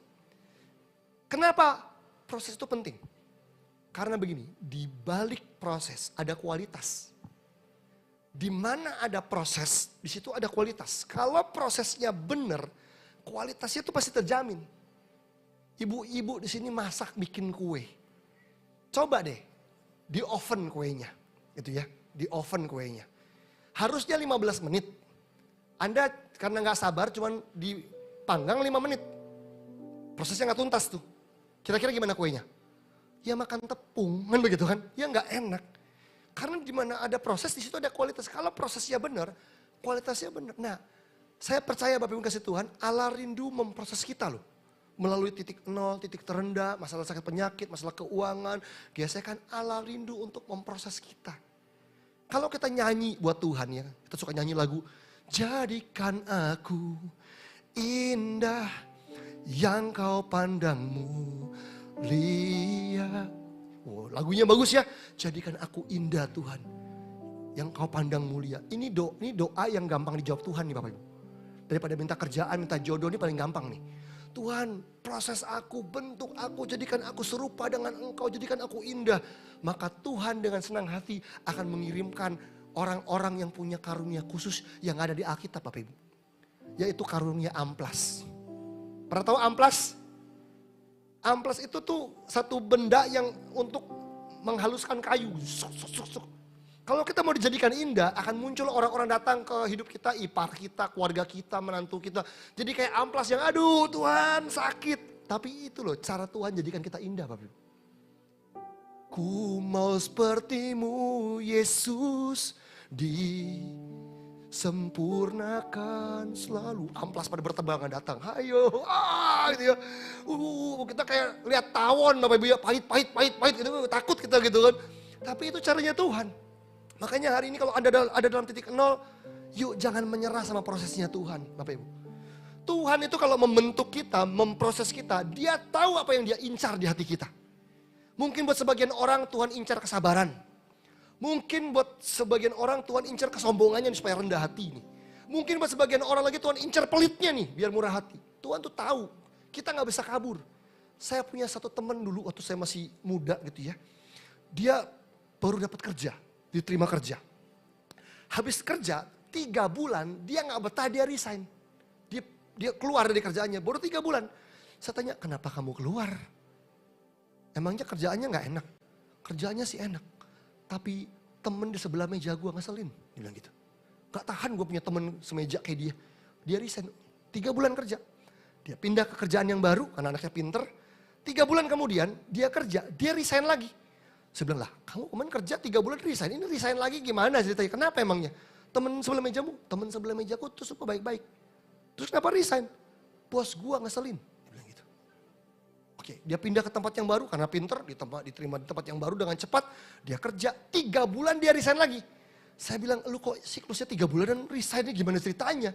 [SPEAKER 1] Kenapa proses itu penting? Karena begini, di balik proses ada kualitas. Di mana ada proses, di situ ada kualitas. Kalau prosesnya benar, kualitasnya itu pasti terjamin. Ibu-ibu di sini masak bikin kue. Coba deh, di oven kuenya, gitu ya, di oven kuenya. Harusnya 15 menit. Anda karena nggak sabar, cuman dipanggang 5 menit. Prosesnya nggak tuntas tuh. Kira-kira gimana kuenya? Ya makan tepung, kan begitu kan? Ya nggak enak. Karena di mana ada proses, di situ ada kualitas. Kalau prosesnya benar, kualitasnya benar. Nah, saya percaya Bapak Ibu kasih Tuhan, Allah rindu memproses kita loh. Melalui titik nol, titik terendah, masalah sakit penyakit, masalah keuangan. Gesekan Allah rindu untuk memproses kita. Kalau kita nyanyi buat Tuhan ya, kita suka nyanyi lagu. Jadikan aku indah yang kau pandang mulia. Oh, lagunya bagus ya. Jadikan aku indah Tuhan yang kau pandang mulia. Ini doa yang gampang dijawab Tuhan nih Bapak Ibu. Daripada minta kerjaan, minta jodoh ini paling gampang nih. Tuhan, proses aku, bentuk aku, jadikan aku serupa dengan Engkau, jadikan aku indah. Maka Tuhan dengan senang hati akan mengirimkan orang-orang yang punya karunia khusus yang ada di Alkitab Bapak Ibu. Yaitu karunia amplas. Pernah tahu amplas? Amplas itu tuh satu benda yang untuk menghaluskan kayu. Kalau kita mau dijadikan indah, akan muncul orang-orang datang ke hidup kita, ipar kita, keluarga kita, menantu kita. Jadi kayak amplas yang aduh Tuhan sakit. Tapi itu loh cara Tuhan jadikan kita indah Bapak Ibu. Ku mau sepertimu Yesus, disempurnakan selalu. Amplas pada bertebangan datang, ayo, gitu ya. Kita kayak lihat tawon Bapak Ibu ya, pahit, gitu, takut kita gitu kan. Tapi itu caranya Tuhan. Makanya hari ini kalau Anda ada dalam titik nol, yuk jangan menyerah sama prosesnya Tuhan, Bapak Ibu. Tuhan itu kalau membentuk kita, memproses kita, Dia tahu apa yang Dia incar di hati kita. Mungkin buat sebagian orang Tuhan incar kesabaran. Mungkin buat sebagian orang Tuhan incar kesombongannya nih, supaya rendah hati nih. Mungkin buat sebagian orang lagi Tuhan incar pelitnya nih, biar murah hati. Tuhan tuh tahu, kita gak bisa kabur. Saya punya satu teman dulu waktu saya masih muda gitu ya. Dia baru dapat kerja. Diterima kerja. Habis kerja 3 bulan dia gak betah, dia resign. Dia keluar dari kerjaannya baru 3 bulan. Saya tanya, kenapa kamu keluar? Emangnya kerjaannya gak enak? Kerjaannya sih enak. Tapi temen di sebelah meja gue ngeselin. Dia bilang gitu. Gak tahan gue punya temen semeja kayak dia. Dia resign 3 bulan kerja. Dia pindah ke kerjaan yang baru karena anaknya pinter. 3 bulan kemudian dia kerja, dia resign lagi. Saya bilang lah, kamu kemarin kerja 3 bulan resign, ini resign lagi gimana ceritanya? Kenapa emangnya? Temen sebelah mejamu, temen sebelah mejaku tuh suka baik-baik. Terus kenapa resign? Bos gua ngeselin. Dia bilang gitu. Oke, dia pindah ke tempat yang baru karena pinter, diterima di tempat yang baru dengan cepat. Dia kerja, 3 bulan dia resign lagi. Saya bilang, lu kok siklusnya 3 bulan dan resignnya gimana ceritanya?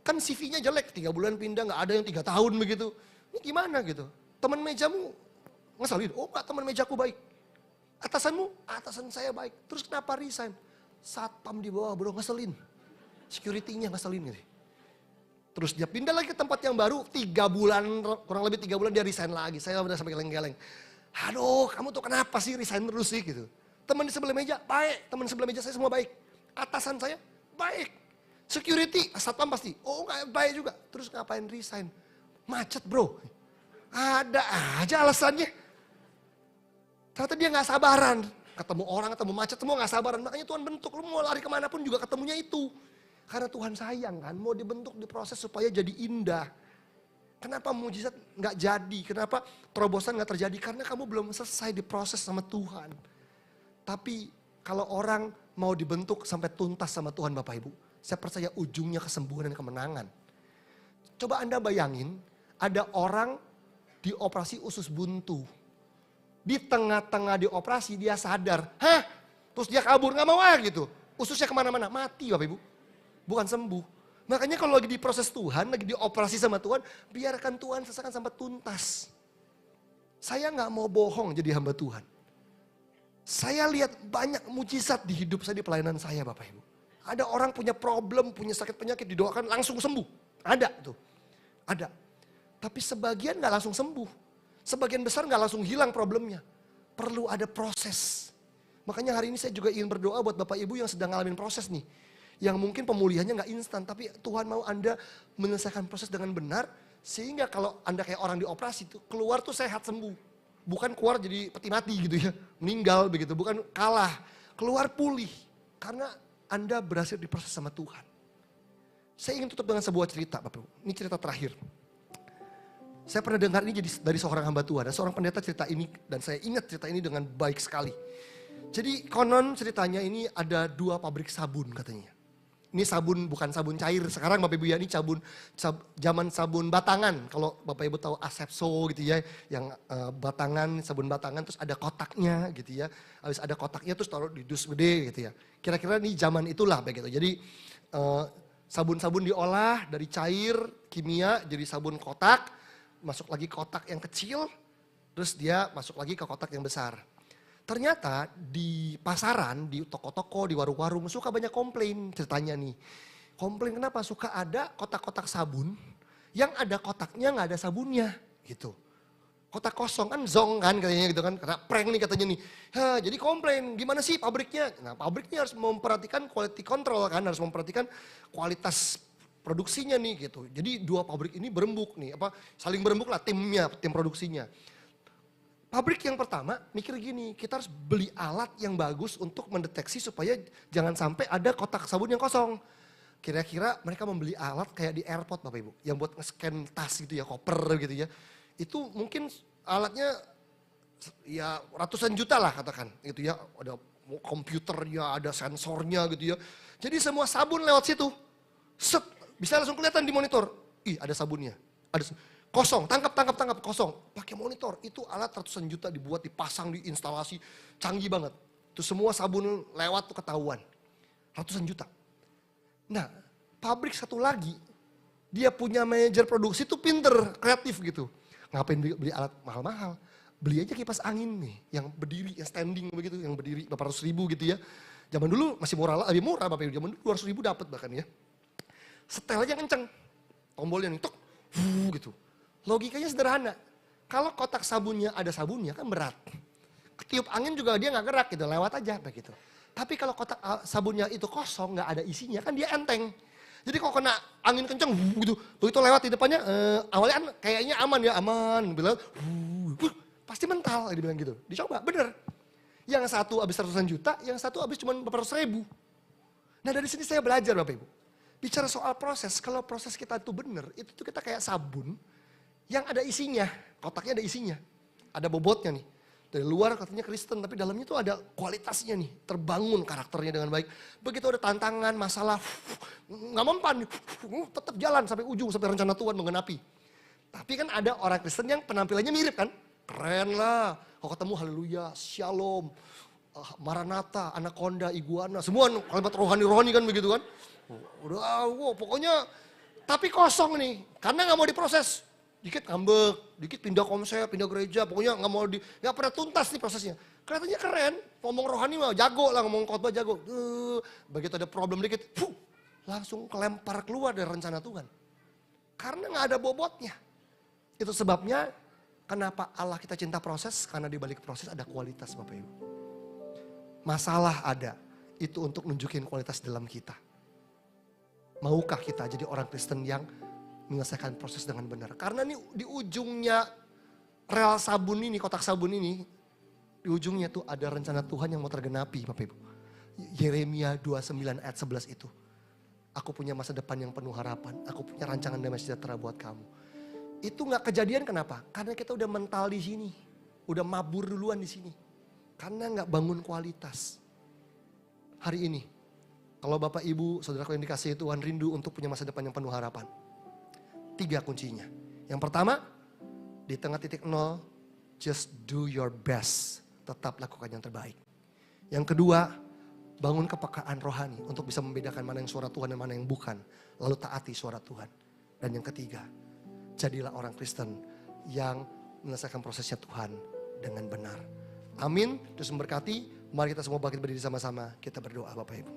[SPEAKER 1] Kan CV-nya jelek, 3 bulan pindah, gak ada yang 3 tahun begitu. Ini gimana gitu? Temen mejamu ngeselin? Oh enggak, temen mejaku baik. Atasanmu? Atasan saya baik. Terus kenapa resign? Satpam di bawah bro ngeselin. Security-nya ngeselin gitu. Terus dia pindah lagi ke tempat yang baru. 3 bulan, kurang lebih 3 bulan dia resign lagi. Saya udah sampai geleng-geleng. Aduh kamu tuh kenapa sih resign terus sih gitu. Teman di sebelah meja baik. Teman sebelah meja saya semua baik. Atasan saya baik. Security, satpam pasti. Oh enggak baik juga. Terus ngapain resign? Macet bro. Ada aja alasannya. Ternyata dia gak sabaran. Ketemu orang, ketemu macet, semua gak sabaran. Makanya Tuhan bentuk, lu mau lari kemana pun juga ketemunya itu. Karena Tuhan sayang kan, mau dibentuk, diproses supaya jadi indah. Kenapa mujizat nggak jadi? Kenapa terobosan nggak terjadi? Karena kamu belum selesai diproses sama Tuhan. Tapi kalau orang mau dibentuk sampai tuntas sama Tuhan Bapak Ibu, saya percaya ujungnya kesembuhan dan kemenangan. Coba Anda bayangin, ada orang dioperasi usus buntu. Di tengah-tengah dioperasi dia sadar, terus dia kabur, gak mau gitu. Ususnya kemana-mana, mati Bapak Ibu. Bukan sembuh. Makanya kalau lagi diproses Tuhan, lagi dioperasi sama Tuhan, biarkan Tuhan selesaikan sampai tuntas. Saya gak mau bohong jadi hamba Tuhan. Saya lihat banyak mujizat di hidup saya, di pelayanan saya Bapak Ibu. Ada orang punya problem, punya sakit penyakit, didoakan langsung sembuh. Ada tuh, ada. Tapi sebagian gak langsung sembuh. Sebagian besar gak langsung hilang problemnya. Perlu ada proses. Makanya hari ini saya juga ingin berdoa buat Bapak Ibu yang sedang ngalamin proses nih. Yang mungkin pemulihannya gak instan, tapi Tuhan mau Anda menyelesaikan proses dengan benar. Sehingga kalau Anda kayak orang dioperasi, tuh keluar tuh sehat sembuh. Bukan keluar jadi peti mati gitu ya, meninggal begitu, bukan kalah. Keluar pulih, karena Anda berhasil diproses sama Tuhan. Saya ingin tutup dengan sebuah cerita Bapak Ibu, ini cerita terakhir. Saya pernah dengar ini dari seorang hamba Tuhan, ada seorang pendeta cerita ini dan saya ingat cerita ini dengan baik sekali. Jadi konon ceritanya ini ada 2 pabrik sabun katanya. Ini sabun bukan sabun cair, sekarang Bapak Ibu ya ini zaman sabun batangan. Kalau Bapak Ibu tahu Asepso gitu ya, yang batangan, sabun batangan terus ada kotaknya gitu ya. Habis ada kotaknya terus taruh di dus gede gitu ya. Kira-kira ini zaman itulah begitu. Jadi sabun-sabun diolah dari cair, kimia jadi sabun kotak. Masuk lagi kotak yang kecil, terus dia masuk lagi ke kotak yang besar. Ternyata di pasaran, di toko-toko, di warung-warung suka banyak komplain ceritanya nih. Komplain kenapa? Suka ada kotak-kotak sabun yang ada kotaknya nggak ada sabunnya gitu. Kotak kosong kan zong kan katanya gitu kan, karena prank nih katanya nih. Jadi komplain, gimana sih pabriknya? Nah pabriknya harus memperhatikan quality control kan, harus memperhatikan kualitas produksinya nih gitu. Jadi 2 pabrik ini berembuk nih, saling berembuk lah timnya, tim produksinya. Pabrik yang pertama mikir gini, kita harus beli alat yang bagus untuk mendeteksi supaya jangan sampai ada kotak sabun yang kosong. Kira-kira mereka membeli alat kayak di airport Bapak Ibu, yang buat nge-scan tas gitu ya, koper gitu ya. Itu mungkin alatnya ya ratusan juta lah katakan gitu ya, ada komputernya, ada sensornya gitu ya. Jadi semua sabun lewat situ, bisa langsung kelihatan di monitor. Ih ada sabunnya, ada kosong, tangkap, kosong. Pakai monitor, itu alat ratusan juta dibuat, dipasang di instalasi, canggih banget. Itu semua sabun lewat tuh ketahuan, ratusan juta. Nah pabrik satu lagi, dia punya manajer produksi tuh pinter, kreatif gitu. Ngapain beli alat mahal-mahal, beli aja kipas angin nih, yang berdiri, yang standing begitu, yang berdiri berapa ratus ribu gitu ya. Zaman dulu masih lebih murah Bapak Ibu, zaman dulu 200 ribu dapat bahkan ya. Setel aja kenceng, tombolnya nih, tok, gitu. Logikanya sederhana, kalau kotak sabunnya ada sabunnya kan berat. Ketiup angin juga dia gak gerak gitu, lewat aja begitu. Tapi kalau kotak sabunnya itu kosong, gak ada isinya kan dia enteng. Jadi kalau kena angin kenceng gitu, begitu lewat di depannya, awalnya kan kayaknya aman ya, bilang, pasti mental dia bilang gitu. Dicoba, bener. Yang satu habis ratusan juta, yang satu habis cuma beberapa ratus ribu. Nah dari sini saya belajar Bapak Ibu. Bicara soal proses, kalau proses kita itu benar, itu tuh kita kayak sabun yang ada isinya, kotaknya ada isinya. Ada bobotnya nih. Dari luar katanya Kristen, tapi dalamnya tuh ada kualitasnya nih. Terbangun karakternya dengan baik. Begitu ada tantangan, masalah, nggak mempan, tetap jalan sampai ujung, sampai rencana Tuhan menggenapi. Tapi kan ada orang Kristen yang penampilannya mirip kan. Keren lah, kalau ketemu haleluya, shalom, maranatha, anaconda, iguana, semua kalimat rohani-rohani kan begitu kan. Udah, pokoknya, tapi kosong nih, karena nggak mau diproses. Dikit ngambek, dikit pindah konsep, pindah gereja, pokoknya nggak pernah tuntas nih prosesnya. Kelihatannya keren, ngomong rohani mah jago lah, ngomong khotbah jago. Begitu ada problem dikit, langsung kelempar keluar dari rencana Tuhan. Karena nggak ada bobotnya. Itu sebabnya kenapa Allah kita cinta proses, karena di balik proses ada kualitas Bapak Ibu. Masalah ada, itu untuk nunjukin kualitas dalam kita. Maukah kita jadi orang Kristen yang menyelesaikan proses dengan benar? Karena nih di ujungnya rel sabun ini, kotak sabun ini, di ujungnya tuh ada rencana Tuhan yang mau tergenapi Bapak Ibu. Yeremia 29 ayat 11 itu. Aku punya masa depan yang penuh harapan, aku punya rancangan damai sejahtera buat kamu. Itu gak kejadian kenapa? Karena kita udah mental di sini. Udah mabur duluan di sini. Karena gak bangun kualitas. Hari ini, kalau Bapak Ibu, saudaraku yang dikasihi Tuhan rindu untuk punya masa depan yang penuh harapan. 3 kuncinya. Yang pertama, di tengah titik nol, just do your best. Tetap lakukan yang terbaik. Yang kedua, bangun kepekaan rohani untuk bisa membedakan mana yang suara Tuhan dan mana yang bukan. Lalu taati suara Tuhan. Dan yang ketiga, jadilah orang Kristen yang menyelesaikan prosesnya Tuhan dengan benar. Amin. Terus memberkati. Mari kita semua bangkit berdiri sama-sama. Kita berdoa Bapak Ibu.